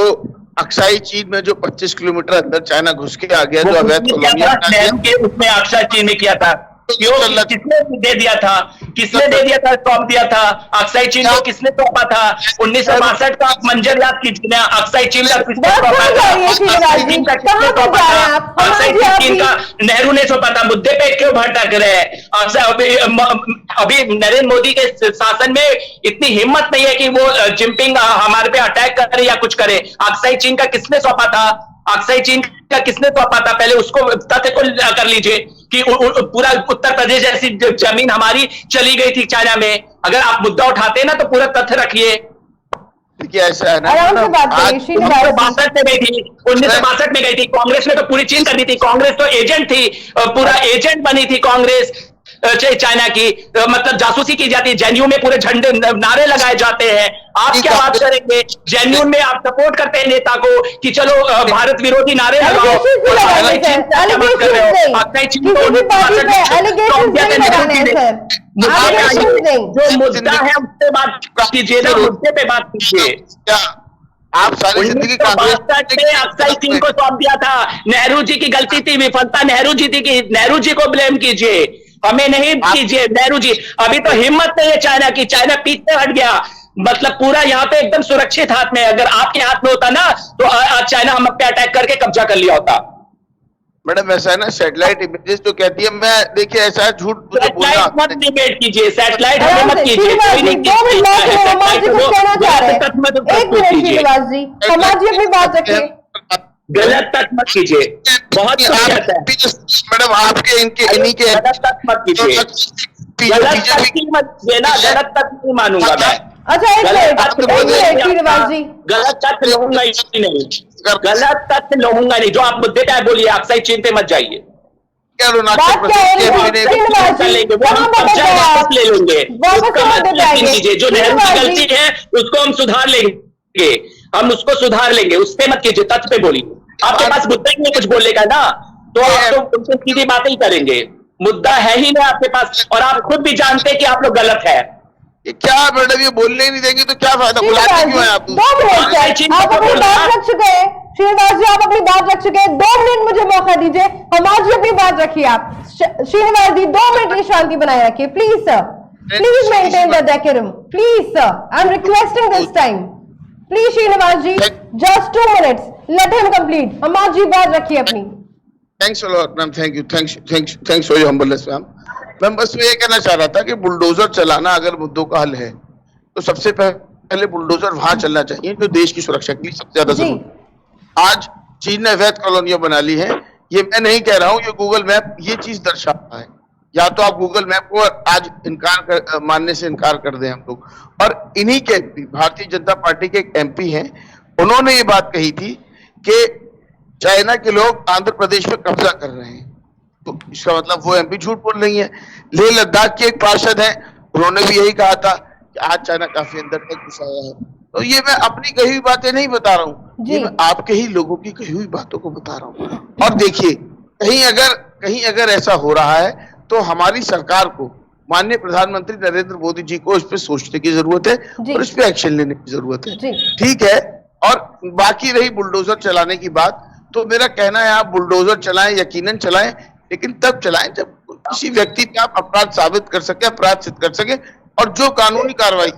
अक्साई चीन में जो 25 किलोमीटर अंदर चाइना घुस के आ गया, जो अवैध कॉलोनी उसमें अक्षय चीन ने किया था, किसने दे दिया था, किसने दे दिया था, सौंप दिया था अक्साई चीन को, किसने सौंपा था? 1962 का मंजर याद कीजिए ना, अक्साई चीन का किसने सौंपा था? अक्साई चीन का किसने सौंपा था? अक्साई चीन का नेहरू ने सौंपा था। मुद्दे पे क्यों भटक रहे हैं? अभी नरेंद्र मोदी के शासन में इतनी हिम्मत नहीं है कि वो जिनपिंग हमारे पे अटैक करे या कुछ करे। अक्साई चीन का किसने सौंपा था? अक्साई चीन का किसने सौंपा था? पहले उसको तथ्य को कर लीजिए कि पूरा उत्तर प्रदेश जैसी जमीन हमारी चली गई थी चाइना में। अगर आप मुद्दा उठाते हैं ना तो पूरा तथ्य रखिए। देखिए ऐसा है ना, आराम से बात करिए। 1962 में गई थी, 1962 में गई थी कांग्रेस ने, तो पूरी चीन कर दी थी। कांग्रेस तो एजेंट थी, पूरा एजेंट बनी थी कांग्रेस चाइना की, मतलब जासूसी की जाती है। जेएनयू में पूरे झंडे नारे लगाए जाते हैं। आप क्या बात करेंगे? जेएनयू में आप सपोर्ट करते हैं नेता को कि चलो भारत विरोधी नारे लगाओ। जो मुद्दा है उससे बात कीजिए ना, मुद्दे पे बात कीजिए। आप सारी जिंदगी अक्साई चीन को सौंप दिया था। नेहरू जी की गलती थी, विफलता नेहरू जी थी, नेहरू जी को ब्लेम कीजिए, हमें नहीं कीजिए। नेहरू जी, अभी तो हिम्मत नहीं है चाइना की, चाइना पीछे हट गया। मतलब पूरा यहाँ पे एकदम सुरक्षित हाथ में। अगर आपके हाथ में होता ना तो आज चाइना हम पे अटैक करके कब्जा कर लिया होता। मैडम ऐसा है ना, सैटेलाइट इमेजेस तो कहती है, मैं देखिए ऐसा है, झूठ बोलना मत डिबेट कीजिए, सैटेलाइट मत कीजिए। अपनी बात रखिए, गलत तक मत कीजिए। बहुत मैडम आपके इनके इन्हीं के गलत तक मत कीजिए, गलत तक मत देना, गलत तक नहीं मानूंगा मैं। अच्छा श्रीनिवास जी, गलत तक लूंगा ही नहीं, गलत तक लूंगा नहीं। जो आप मुद्दे पे बोलिए, अक्साई चीन पे मत जाइए। ले लेंगे, जो नेहरू की गलती है उसको हम सुधार लेंगे, हम उसको सुधार लेंगे, उस पे मत कीजिए, तथ्य पे बोलिए। आपके पास मुद्दा ही नहीं कुछ बोलने का ना, तो आप तो उनसे सीधी बातें ही करेंगे। मुद्दा है ही नहीं आपके पास, और आप खुद भी जानते हैं कि आप लोग गलत है। क्या मैडम ये बोलने ही नहीं देंगे तो क्या फायदा, बुलाते क्यों है आप? 2 मिनट आप अपनी बात रख चुके हैं श्रीनिवास जी, आप अपनी बात रख चुके हैं। 2 मिनट मुझे मौका दीजिए, हम आज अपनी बात रखिए। आप श्रीनिवास जी 2 मिनट की शांति बनाए रखिए please sir, please maintain the decorum please sir, I am requesting this time please. Srinivas ji just 2 minutes, let him complete. हम आज जी बात रखिए अपनी। Thanks a lot ma'am, thank you, thanks for your humbleness ma'am. मैं बस ये कहना चाह रहा था कि बुलडोजर चलाना अगर मुद्दों का हल है तो सबसे पहले बुलडोजर वहां चलना चाहिए जो देश की सुरक्षा के लिए सबसे ज्यादा जरूरी। आज चीन ने अवैध कॉलोनियां बना ली है, ये मैं नहीं कह रहा हूं, ये गूगल मैप ये चीज दर्शाता है। या तो आप गूगल मैप को आज मानने से इनकार कर दें हम लोग। और इन्हीं के भारतीय जनता पार्टी के एक एमपी हैं, उन्होंने ये बात कही थी कि चाइना के लोग आंध्र प्रदेश में कब्जा कर रहे हैं, तो इसका मतलब वो एमपी झूठ बोल रही है। लेह लद्दाख के एक पार्षद हैं, उन्होंने भी यही कहा था कि आज चाइना काफी अंदर तक घुस आया है। तो ये मैं अपनी कही हुई बातें नहीं बता रहा हूँ, ये मैं आपके ही लोगों की कही हुई बातों को बता रहा हूँ। और देखिए कहीं अगर ऐसा हो रहा है तो हमारी सरकार को, माननीय प्रधानमंत्री नरेंद्र मोदी जी को इस पे सोचने की जरूरत है और इस पे एक्शन लेने की जरूरत है। ठीक है, और बाकी रही बुलडोजर चलाने की बात, तो मेरा कहना है आप बुलडोजर चलाएं, यकीनन चलाएं, लेकिन तब चलाएं जब किसी व्यक्ति पे आप अपराध साबित कर सके, अपराध सिद्ध कर सके, और जो कानूनी कार्रवाई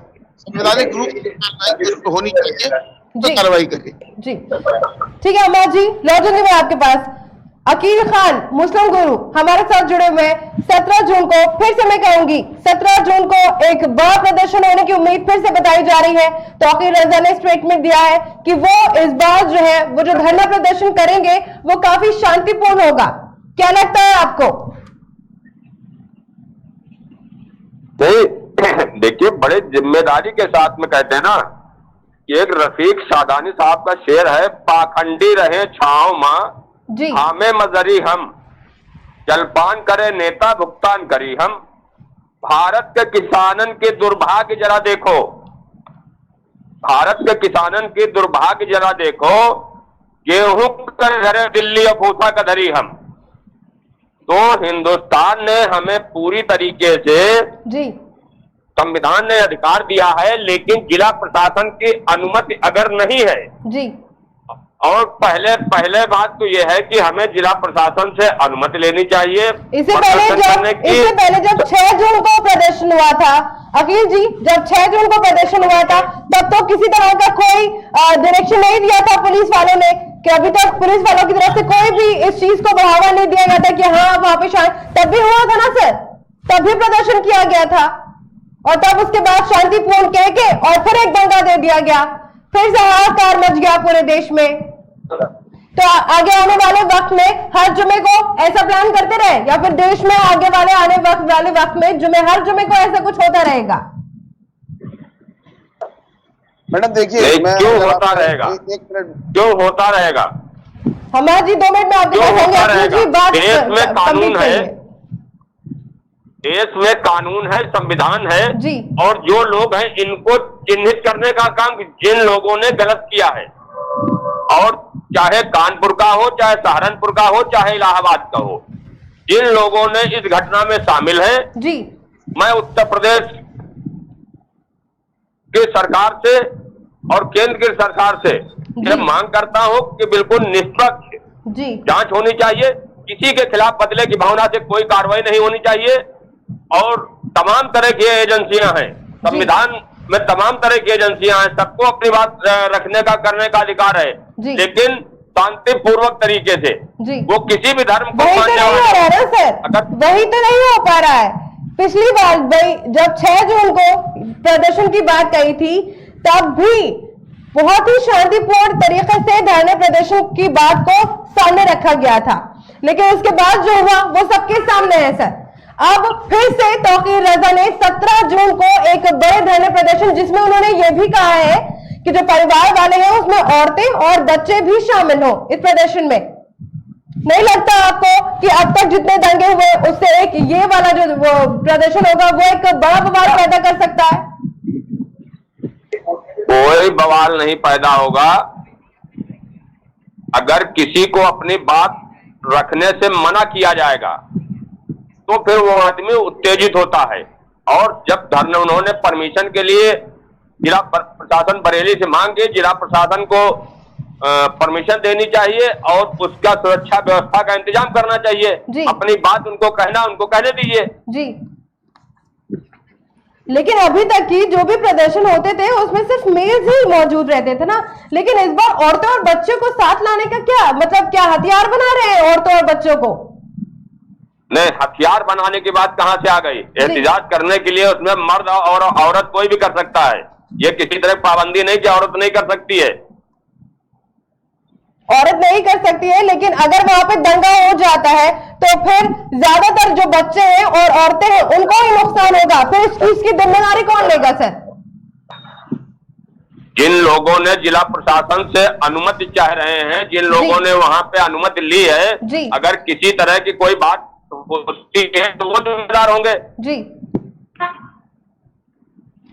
संवैधानिक रूप से होनी चाहिए तो कार्रवाई करें। जी ठीक है अमर जी, लौटूंगी मैं आपके पास। अकील खान मुस्लिम गुरु हमारे साथ जुड़े हुए हैं। 17 जून को फिर से मैं कहूंगी, 17 जून को एक बड़ा प्रदर्शन होने की उम्मीद फिर से बताई जा रही है। तौकीर रजा ने स्टेटमेंट दिया है कि वो इस बार जो है वो जो धरना प्रदर्शन करेंगे वो काफी शांतिपूर्ण होगा। क्या लगता है आपको? देखिए, बड़े जिम्मेदारी के साथ में कहते हैं ना कि एक रफीक शादानी साहब का शेर है, पाखंडी रहे छाओ मां हमें मजरी हम, जलपान करे नेता भुगतान करी हम। भारत के किसानन के दुर्भाग्य जरा देखो, भारत के किसानन की दुर्भाग्य जरा देखो, गेहूं कर घरे दिल्ली और भूसा का धरी हम। तो हिंदुस्तान ने हमें पूरी तरीके से जी संविधान ने अधिकार दिया है, लेकिन जिला प्रशासन की अनुमति अगर नहीं है, जी और पहले बात तो यह है कि हमें जिला प्रशासन से अनुमति लेनी चाहिए। इससे पहले जब 6 जून को प्रदर्शन हुआ था अखिल जी, जब 6 जून को प्रदर्शन हुआ था तब तो किसी तरह का कोई डायरेक्शन नहीं दिया था पुलिस वालों ने, कि अभी तक पुलिस वालों की तरफ से कोई भी इस चीज को बढ़ावा नहीं दिया गया था कि हाँ वहां पे तब भी हुआ था ना सर, तब भी प्रदर्शन किया गया था और तब उसके बाद शांतिपूर्ण कह के और फिर एक दंगा दे दिया गया, फिर से हाहाकार मच गया पूरे देश में। तो आगे आने वाले वक्त में हर जुमे को ऐसा प्लान करते रहे, या फिर देश में आगे आने वाले वक्त में हर जुमे को ऐसा कुछ होता रहेगा? मैडम देखिए, क्यों होता रहेगा? क्यों होता रहेगा? हमारा जी 2 मिनट में आप देश में कानून है, देश में कानून है, संविधान है जी। और जो लोग हैं इनको चिन्हित करने का काम जिन लोगों ने गलत किया है, और चाहे कानपुर का हो, चाहे सहारनपुर का हो, चाहे इलाहाबाद का हो, जिन लोगों ने इस घटना में शामिल हैं जी, मैं उत्तर प्रदेश की सरकार से और केंद्र की सरकार से यह मांग करता हूं कि बिल्कुल निष्पक्ष जी जांच होनी चाहिए। किसी के खिलाफ बदले की भावना से कोई कार्रवाई नहीं होनी चाहिए, और तमाम तरह की एजेंसियां हैं, संविधान में तमाम तरह की एजेंसियां हैं, सबको अपनी बात रखने का करने का अधिकार है, लेकिन शांतिपूर्वक तरीके से। वो किसी भी धर्म को मानने वाले सर, वही तो नहीं हो पा रहा है। पिछली बार भाई जब 6 जून को प्रदर्शन की बात कही थी तब भी बहुत ही शांतिपूर्ण तरीके से धरने प्रदर्शन की बात को सामने रखा गया था, लेकिन उसके बाद जो हुआ वो सबके सामने है सर। अब फिर से तौकीर रजा ने 17 जून को एक बड़े धरने प्रदर्शन, जिसमें उन्होंने ये भी कहा है कि जो परिवार वाले हैं उसमें औरतें और बच्चे भी शामिल हो इस प्रदर्शन में। नहीं लगता आपको कि अब तक जितने दंगे हुए उससे एक ये वाला जो प्रदर्शन होगा वो एक बड़ा बवाल पैदा कर सकता है? कोई बवाल नहीं पैदा होगा। अगर किसी को अपनी बात रखने से मना किया जाएगा तो फिर वो आदमी उत्तेजित होता है, और जब धरने उन्होंने परमिशन के लिए जिला प्रशासन बरेली से मांग की, जिला प्रशासन को परमिशन देनी चाहिए और उसका सुरक्षा व्यवस्था का इंतजाम करना चाहिए। अपनी बात उनको कहने दीजिए जी। लेकिन अभी तक की जो भी प्रदर्शन होते थे उसमें सिर्फ मेल्स ही मौजूद रहते थे ना, लेकिन इस बार औरतों और बच्चों को साथ लाने का क्या मतलब, क्या हथियार बना रहे हैं औरतों और बच्चों को? नहीं, हथियार बनाने की बात कहां से आ गई? एहतिजाज करने के लिए उसमें मर्द और औरत कोई भी कर सकता है, ये किसी तरह पाबंदी नहीं कि औरत नहीं कर सकती है। औरत नहीं कर सकती है, लेकिन अगर वहां पे दंगा हो जाता है तो फिर ज्यादातर जो बच्चे हैं और औरतें हैं उनको ही नुकसान होगा, फिर इसकी जिम्मेदारी कौन लेगा सर? जिन लोगों ने जिला प्रशासन से अनुमति चाह रहे हैं, जिन लोगों ने वहां पे अनुमति ली है, अगर किसी तरह की कोई बात होती है तो वो जिम्मेदार होंगे जी।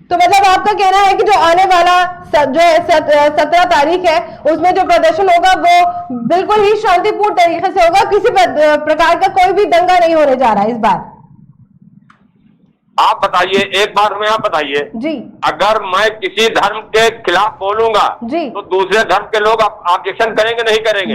तो मतलब आपका कहना है कि जो आने वाला जो 17 तारीख है उसमें जो प्रदर्शन होगा वो बिल्कुल ही शांतिपूर्ण तरीके से होगा, किसी प्रकार का कोई भी दंगा नहीं होने जा रहा है इस बार? आप बताइए, एक बार हमें आप बताइए जी, अगर मैं किसी धर्म के खिलाफ बोलूंगा जी तो दूसरे धर्म के लोग ऑब्जेक्शन करेंगे नहीं करेंगे?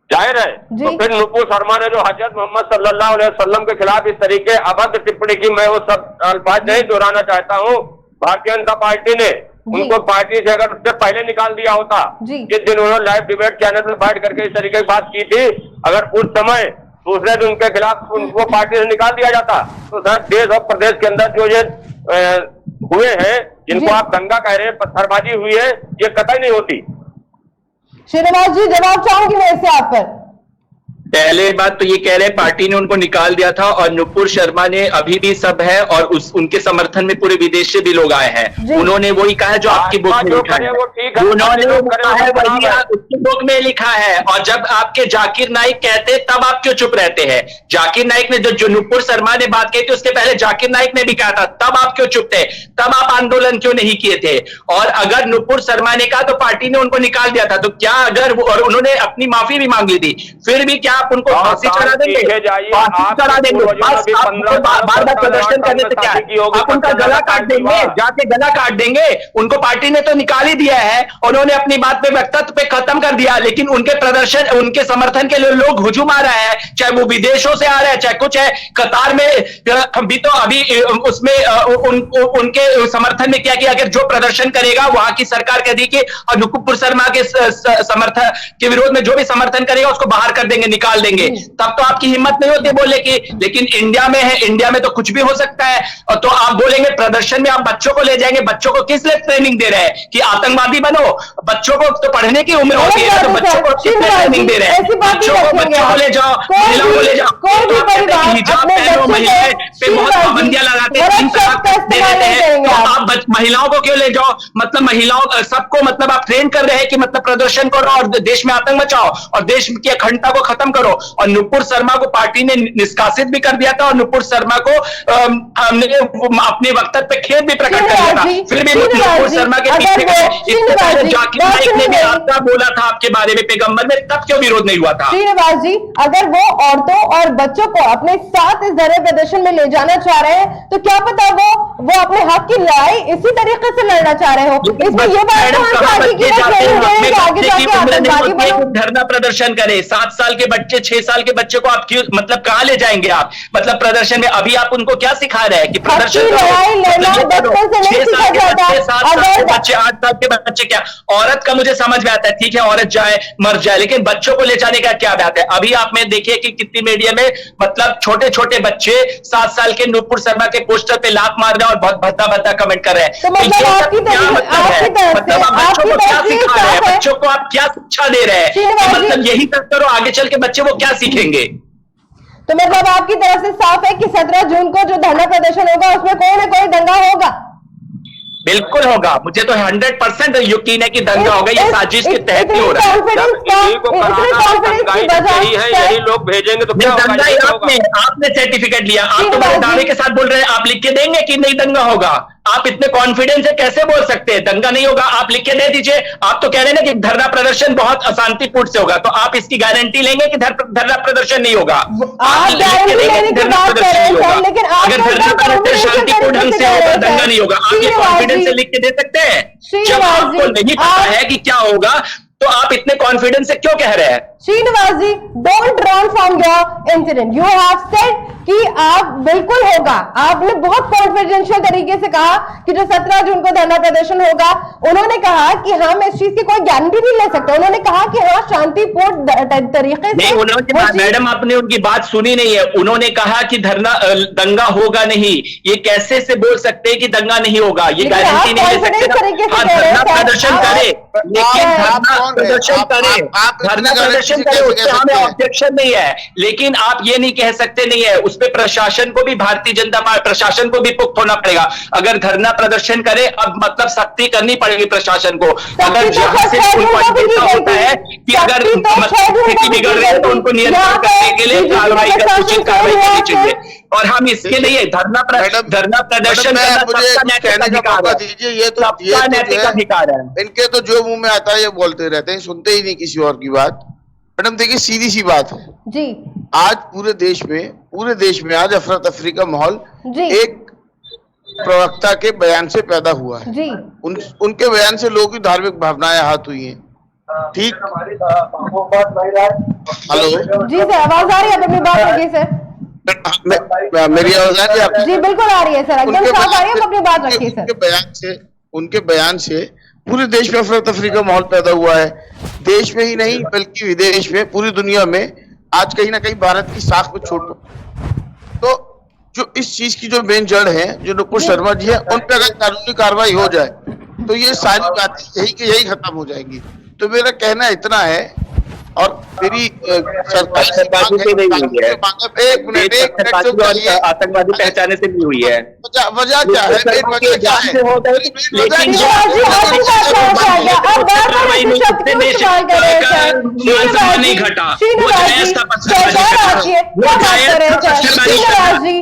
जाहिर है तो फिर नुपुर शर्मा ने जो हजरत मोहम्मद सल्लल्लाहु अलैहि वसल्लम के खिलाफ इस तरीके अभद्र टिप्पणी की, मैं वो सब अल्फाज नहीं दोहराना चाहता हूँ। भारतीय जनता पार्टी ने उनको पार्टी से अगर उससे पहले निकाल दिया होता, जिस दिन उन्होंने लाइव डिबेट चैनल में बैठ करके इस तरीके की बात की थी, अगर उस समय दूसरे दिन उनके खिलाफ उनको पार्टी से निकाल दिया जाता तो सर देश और प्रदेश के अंदर जो ये हुए हैं, जिनको आप दंगा कह रहे हैं, पत्थरबाजी हुई है, ये कतई नहीं होती। श्रीनिवास जी, जवाब चाहूंगी मैं इससे आप पर। पहले बात तो ये कह रहे हैं पार्टी ने उनको निकाल दिया था और नुपुर शर्मा ने अभी भी सब है और उनके समर्थन में पूरे विदेश से भी लोग आए हैं। उन्होंने वही कहा है जो आपकी बुक में लिखा है, उन्होंने कहा है वही उसकी बुक में लिखा है। और जब आपके जाकिर नाइक कहते तब आप क्यों चुप रहते हैं? जाकिर नाइक ने जो नुपुर शर्मा ने बात कही थी उसके पहले जाकिर नाइक ने भी कहा था, तब आप क्यों चुप थे? तब आप आंदोलन क्यों नहीं किए थे? और अगर नुपुर शर्मा ने कहा तो पार्टी ने उनको निकाल दिया था, तो क्या अगर और उन्होंने अपनी माफी भी मांगी थी, फिर भी क्या आप उनको फांसी चढ़ा देंगे? फांसी चढ़ा देंगे? बस बार बार प्रदर्शन करने से क्या है? आप उनका गला काट देंगे, जाके गला काट देंगे। उनको पार्टी ने तो निकाल ही दिया है, उन्होंने अपनी बात पे वक्तव्य पे खत्म कर दिया, लेकिन उनके प्रदर्शन उनके समर्थन के लिए लोग हुजूम आ रहा है, चाहे वो विदेशों से आ रहा है, चाहे कुछ है। कतार में भी तो अभी उसमें उनके समर्थन में क्या किया, अगर जो प्रदर्शन करेगा वहां की सरकार कह दी कि और नुपुर शर्मा के समर्थन के विरोध में जो भी समर्थन करेगा उसको बाहर कर देंगे, निकाल देंगे। तब तो आपकी हिम्मत नहीं होती बोलने की। लेकिन इंडिया में है, इंडिया में तो कुछ भी हो सकता है। और तो आप बोलेंगे प्रदर्शन में आप बच्चों को ले जाएंगे, बच्चों को किस लिए ट्रेनिंग दे रहे हैं कि आतंकवादी बनो? बच्चों को तो पढ़ने की उम्र होती है, तो बच्चों को किस लिए ट्रेनिंग दे रहे हैं? बच्चों को ले जाओ, महिलाओं को ले जाओ, हिजाब पहनो, महिलाएं पे बहुत पाबंदियां लगाते हैं, 3 तलाक दे देते हैं, तो आप महिलाओं को क्यों ले जाओ? मतलब महिलाओं सबको मतलब आप ट्रेन कर रहे हैं कि मतलब प्रदर्शन करो और देश में आतंक मचाओ और देश की अखंडता को खत्म करो। और नुपुर शर्मा को पार्टी ने निष्कासित भी कर दिया था और नुपुर शर्मा को हमने अपने वक्तव्य पे खेद भी प्रकट कर दिया था। फिर भी नुपुर शर्मा के पीछे जाकिर नाइक ने भी आपका बोला था आपके बारे में पैगंबर में, तब क्यों विरोध नहीं हुआ था? श्रीनिवास जी, अगर वो औरतों और बच्चों को अपने साथ इस धरने प्रदर्शन में ले जाना चाह रहे हैं तो क्या पता वो अपने हक की लड़ाई इसी तरीके से लड़ना चाह रहे हो। इसमें ये बात धरना प्रदर्शन करे, 7 साल के बच्चे 6 साल के बच्चे को आप क्यों मतलब कहाँ ले जाएंगे आप? मतलब प्रदर्शन में अभी आप उनको क्या सिखा रहे हैं कि प्रदर्शन करो? 6 साल के बच्चे, 7 साल के बच्चे, 8 साल के बच्चे, क्या औरत का मुझे समझ में आता है, ठीक है औरत जाए मर जाए, लेकिन बच्चों को ले जाने का क्या बात है? अभी आप में देखिए कि कितनी मीडिया में मतलब छोटे छोटे बच्चे 7 साल के नुपुर शर्मा के पोस्टर पे लात मार रहे हैं और बहुत भद्दा भद्दा कमेंट कर रहे हैं। तो मतलब आपकी मतलब आप बच्चों को क्या सिखा रहे हैं? बच्चों को आप क्या शिक्षा दे रहे हैं? मतलब यही तक करो, आगे चल के बच्चे वो क्या सीखेंगे? तो मतलब आपकी तरफ से साफ है कि 17 जून को जो धरना प्रदर्शन होगा उसमें कोई ना कोई दंगा होगा। बिल्कुल होगा, मुझे तो 100% यकीन है कि दंगा होगा। ये साजिश के तहत ही हो रहा है। यही लोग भेजेंगे तो क्या होगा? आपने सर्टिफिकेट लिया, आप तो बड़े दावे के साथ बोल रहे हैं, आप लिख के देंगे कि नहीं दंगा होगा? आप इतने कॉन्फिडेंस से कैसे बोल सकते हैं दंगा नहीं होगा? आप लिख के दे दीजिए। आप तो कह रहे हैं ना कि धरना प्रदर्शन बहुत अशांतिपूर्ण से होगा, तो आप इसकी गारंटी लेंगे कि धरना प्रदर्शन नहीं होगा? आप गारंटी लेंगे कि धरना प्रदर्शन नहीं होगा? अगर धरना प्रदर्शन शांतिपूर्ण ढंग से होगा, दंगा नहीं होगा, आप ये कॉन्फिडेंस से लिख के दे सकते हैं? जब आपको नहीं पता है कि क्या होगा तो आप इतने कॉन्फिडेंस से क्यों कह रहे हैं? Srinivas ji, don't run from your incident. You have said कि आप बिल्कुल होगा। आपने बहुत कॉन्फिडेंशियल तरीके से कहा कि जो 17 जून को धरना प्रदर्शन होगा, उन्होंने कहा कि हम इस चीज की कोई गारंटी नहीं ले सकते। उन्होंने कहा कि हाँ शांतिपूर्ण तरीके से। नहीं, उन्होंने मैडम आपने उनकी बात सुनी नहीं है। उन्होंने कहा कि दंगा होगा नहीं। ये कैसे से बोल सकते हैं कि दंगा नहीं होगा? ये गारंटी नहीं ले सकते। हाँ, धरना प्रदर्शन करे, लेकिन धरना प्रदर्शन करे, धरना प्रदर्शन करे, उससे हमें ऑब्जेक्शन नहीं है। लेकिन आप ये नहीं कह सकते नहीं है, उस पे प्रशासन को भी, भारतीय जनता पार्टी प्रशासन को भी पुख्त होना पड़ेगा। अगर धरना प्रदर्शन करे, अब मतलब सख्ती करनी पड़ेगी प्रशासन को। अगर जहां से उनको ऐसा होता है कि अगर स्थिति बिगड़ रही है तो उनको नियंत्रण करने के लिए कार्रवाई उचित कार्रवाई करनी चाहिए। और हम इसके लिए धरना प्रदर्शन दीजिए, ये तो नैतिक अधिकार है। इनके तो जो मुंह में आता है ये बोलते रहते हैं, सुनते ही नहीं किसी और की बात। मैडम देखिए, सीधी सी बात है जी, आज पूरे देश में आज अफरा तफरी का माहौल एक प्रवक्ता के बयान से पैदा हुआ है जी। उनके बयान से लोगों की धार्मिक भावनाएं आहत हुई हैं। ठीक, हेलो जी सर, आवाज आ रही है? अपनी बात रखिए सर। मेरी आवाज आ रही है आपको? जी बिल्कुल आ रही है सर, एकदम साफ आ रही है। अपनी बात रखिए सर। उनके बयान से पूरे देश में अफरा तफरी का माहौल पैदा हुआ है। देश में ही नहीं बल्कि विदेश में, पूरी दुनिया में आज कहीं ना कहीं भारत की साख में छोड़। तो जो इस चीज की जो मेन जड़ है, जो नुपुर शर्मा जी है, उन पर अगर कानूनी कार्रवाई हो जाए तो ये सारी बातें यही खत्म हो जाएंगी। तो मेरा कहना इतना है और मेरी सरकार से पत्थरबाजी से नहीं हुई है, एक मिनट आतंकवादी पहचाने से भी हुई है। वजह क्या है? वजह क्या है? लेकिन सम्मान नहीं घटा, वो जायज था पत्थरबाजी।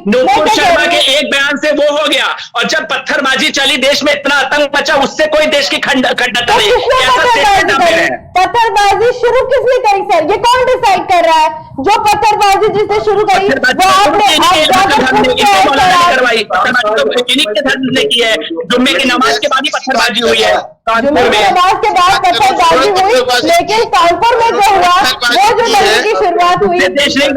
नूपुर शर्मा के एक बयान से वो हो गया, और जब पत्थरबाजी चली देश में इतना आतंक मचा, उससे कोई देश की खंडता नहीं। पत्थरबाजी शुरू किसने करी सर? ये कौन डिसाइड कर रहा है? जो पत्थरबाजी जिसने शुरू करी वो आपने करवाई, इन्हीं के धर्म ने की है। जुम्मे की नमाज के बाद ही पत्थरबाजी हुई है कानपुर में। नमाज के बाद पत्थरबाजी हुई, लेकिन कानपुर में जो हुआ वो जो लड़की की शुरुआत हुई, देश नहीं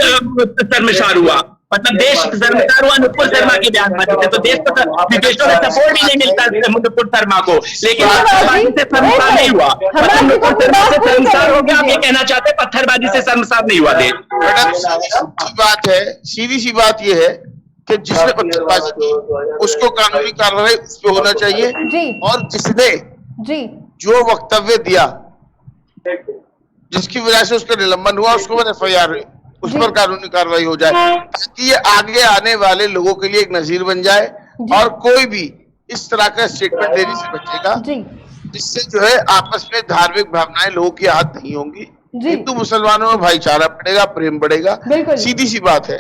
शर्मसार हुआ, मतलब देश शर्मसार हुआ नुपुर शर्मा की बयानबाजी से। तो देश को विदेशों में सपोर्ट भी नहीं मिलता नुपुर शर्मा को, लेकिन पत्थरबाजी से शर्मसार नहीं हुआ। मतलब नुपुर शर्मा से शर्मसार हो गया, आप ये कहना चाहते हैं पत्थरबाजी से शर्मसार नहीं हुआ देश? बात है, सीधी सी बात ये है कि जिसने पत्थरबाजी की उसको कानूनी कार्रवाई उस पर होना चाहिए, और जिसने जो वक्तव्य दिया जिसकी वजह से उसका निलंबन हुआ उसको FIR हुई, उस पर कानूनी कार्रवाई हो जाए, ताकि ये आगे आने वाले लोगों के लिए एक नजीर बन जाए और कोई भी इस तरह का स्टेटमेंट देने से बचेगा, जिससे जो है आपस में धार्मिक भावनाएं लोगों की आहत नहीं होंगी, हिंदू मुसलमानों में भाईचारा बढ़ेगा, प्रेम बढ़ेगा। सीधी सी बात है।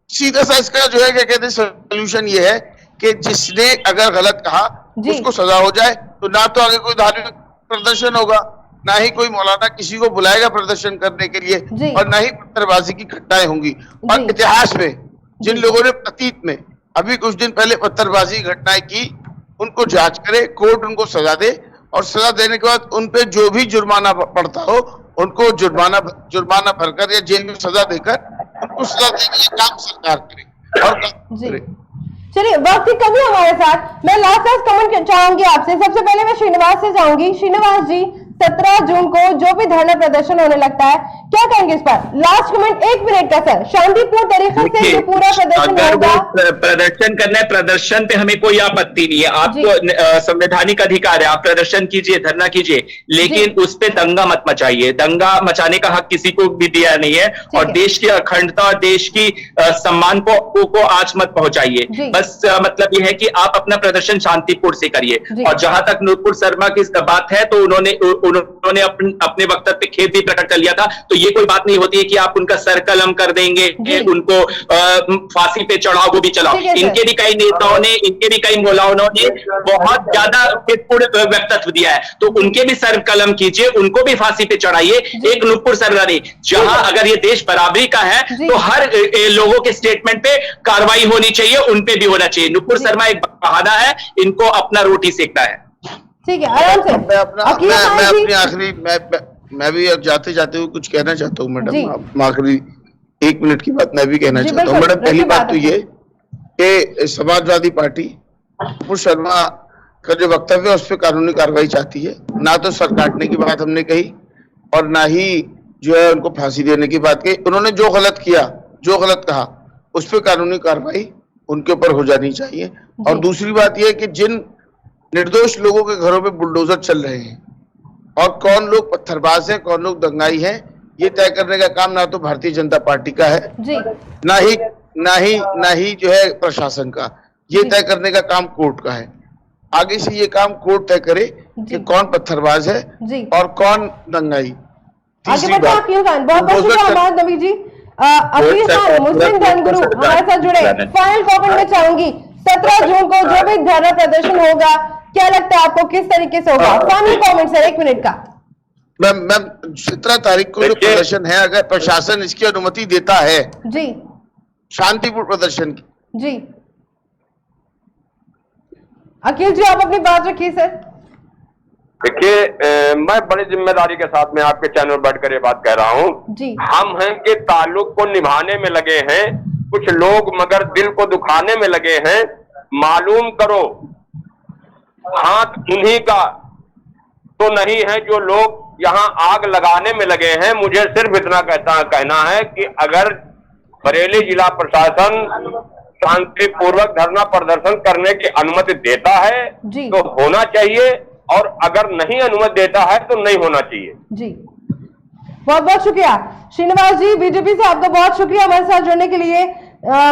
सीधा सा इसका जो है क्या कहते हैं सोल्यूशन ये है कि जिसने अगर गलत कहा उसको सजा हो जाए, तो ना तो आगे कोई धार्मिक प्रदर्शन होगा, ना ही कोई मौलाना किसी को बुलाएगा प्रदर्शन करने के लिए, और ना ही पत्थरबाजी की घटनाएं होंगी। और इतिहास में जिन लोगों ने अतीत में अभी कुछ दिन पहले पत्थरबाजी घटनाएं की, उनको जांच करे, कोर्ट उनको सजा दे, और सजा देने के बाद उन पे जो भी जुर्माना पड़ता हो उनको जुर्माना भरकर या जेल में सजा देकर उनको सजा देने का काम सरकार करे और करे। चलिए, वक्त की कमी हमारे साथ। मैं लास्ट कमेंट चाहूंगी आपसे। सबसे पहले मैं श्रीनिवास से जाऊंगी। श्रीनिवास जी, 17 जून को जो भी धरना प्रदर्शन होने लगता है, क्या कहेंगे इस पर? लास्ट कमेंट 1 मिनट का सर, शांतिपूर्ण तरीके से जो पूरा प्रदर्शन होगा। प्रदर्शन करना है, प्रदर्शन पे हमें कोई आपत्ति नहीं है, आपको संवैधानिक अधिकार है, आप प्रदर्शन कीजिए, धरना कीजिए, लेकिन उस पे दंगा मत मचाइए। दंगा मचाने का हक किसी को भी दिया नहीं है, और देश की अखंडता और देश की सम्मान को आंच मत पहुंचाइए। बस मतलब यह है कि आप अपना प्रदर्शन शांतिपूर्ण से करिए। और जहां तक नूपुर शर्मा की बात है, तो उन्होंने अपने वक्तव्य पे खेद भी प्रकट कर लिया था। तो ये कोई बात नहीं होती है कि आप उनका सर कलम कर देंगे, उनको फांसी पे चढ़ाओ, वो भी चलाओ। इनके भी कई नेताओं ने, इनके भी कई मौलानाओं ने बहुत ज्यादा खेदपूर्ण वक्तव्य दिया है, तो उनके भी सर कलम कीजिए, उनको भी फांसी पे चढ़ाइए। एक नूपुर शर्मा नहीं, जहां अगर ये देश बराबरी का है तो हर लोगों के स्टेटमेंट पे कार्रवाई होनी चाहिए, उनपे भी होना चाहिए। नूपुर शर्मा एक बहाना है, इनको अपना रोटी सेकना है। ठीक है, आराम से। मैं अपनी आखिरी मैं भी जाते जाते हुए कुछ कहना चाहता हूँ मैडम, आखिरी 1 मिनट की बात मैं भी कहना चाहता हूँ मैडम। पहली बात तो ये कि समाजवादी पार्टी नूपुर शर्मा का जो वक्तव्य है उस पर कानूनी कार्रवाई चाहती है। ना तो सर काटने की बात हमने कही, और ना ही जो है उनको फांसी देने की बात कही। उन्होंने जो गलत किया, जो गलत कहा, उस पर कानूनी कार्रवाई उनके ऊपर हो जानी चाहिए। और दूसरी बात यह है कि जिन निर्दोष लोगों के घरों में बुलडोजर चल रहे हैं, और कौन लोग पत्थरबाज हैं, कौन लोग दंगाई हैं, ये तय करने का काम ना तो भारतीय जनता पार्टी का है, ना ही जो है प्रशासन का। ये तय करने का काम कोर्ट का है। आगे से ये काम कोर्ट तय करे कि कौन पत्थरबाज है और कौन दंगाई। तीसरी बात, बहुत नबी जी, अकील खान मुस्लिम धर्मगुरु हमारे साथ जुड़े। फाइनल कमेंट में चाहूंगी, 17 जून को जो भी धरना प्रदर्शन होगा, क्या लगता है आपको किस तरीके से होगा? फाइनल कमेंट सर, 1 मिनट का। मैम 17 तारीख को जो प्रदर्शन है, अगर प्रशासन इसकी अनुमति देता है शांतिपूर्ण प्रदर्शन की। अकील जी, आप अपनी बात रखिए सर। देखिए, मैं बड़ी जिम्मेदारी के साथ में आपके चैनल बैठकर ये बात कह रहा हूँ। हम हैं कि ताल्लुक को निभाने में लगे हैं, कुछ लोग मगर दिल को दुखाने में लगे हैं। मालूम करो हाथ उन्हीं का तो नहीं है जो लोग यहाँ आग लगाने में लगे हैं। मुझे सिर्फ इतना कहना है कि अगर बरेली जिला प्रशासन शांतिपूर्वक धरना प्रदर्शन करने की अनुमति देता है तो होना चाहिए, और अगर नहीं अनुमति देता है तो नहीं होना चाहिए। बहुत बहुत शुक्रिया श्रीनिवास जी बीजेपी से, आपका बहुत शुक्रिया हमारे साथ जुड़ने के लिए।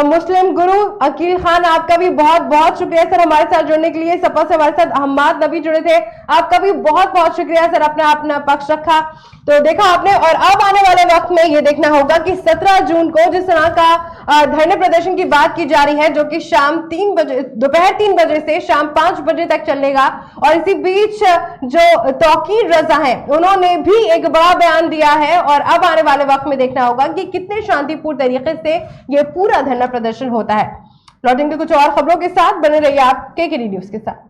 मुस्लिम गुरु अकील खान, आपका भी बहुत बहुत शुक्रिया सर हमारे साथ जुड़ने के लिए। सपा से हमारे साथ अहमद नबी जुड़े थे, आपका भी बहुत बहुत शुक्रिया सर, अपना अपना पक्ष रखा। तो देखा आपने, और अब आने वाले वक्त में ये देखना होगा कि 17 जून को जिस तरह का धरने प्रदर्शन की बात की जा रही है, जो कि शाम 3 बजे, दोपहर 3 बजे से शाम 5 बजे तक चलेगा, और इसी बीच जो तौकीर रजा है उन्होंने भी एक बड़ा बयान दिया है। और अब आने वाले वक्त में देखना होगा कि कितने शांतिपूर्ण तरीके से ये पूरा धरना प्रदर्शन होता है। लौटेंगे कुछ और खबरों के साथ, बने रहिए आप केकेडी न्यूज के साथ।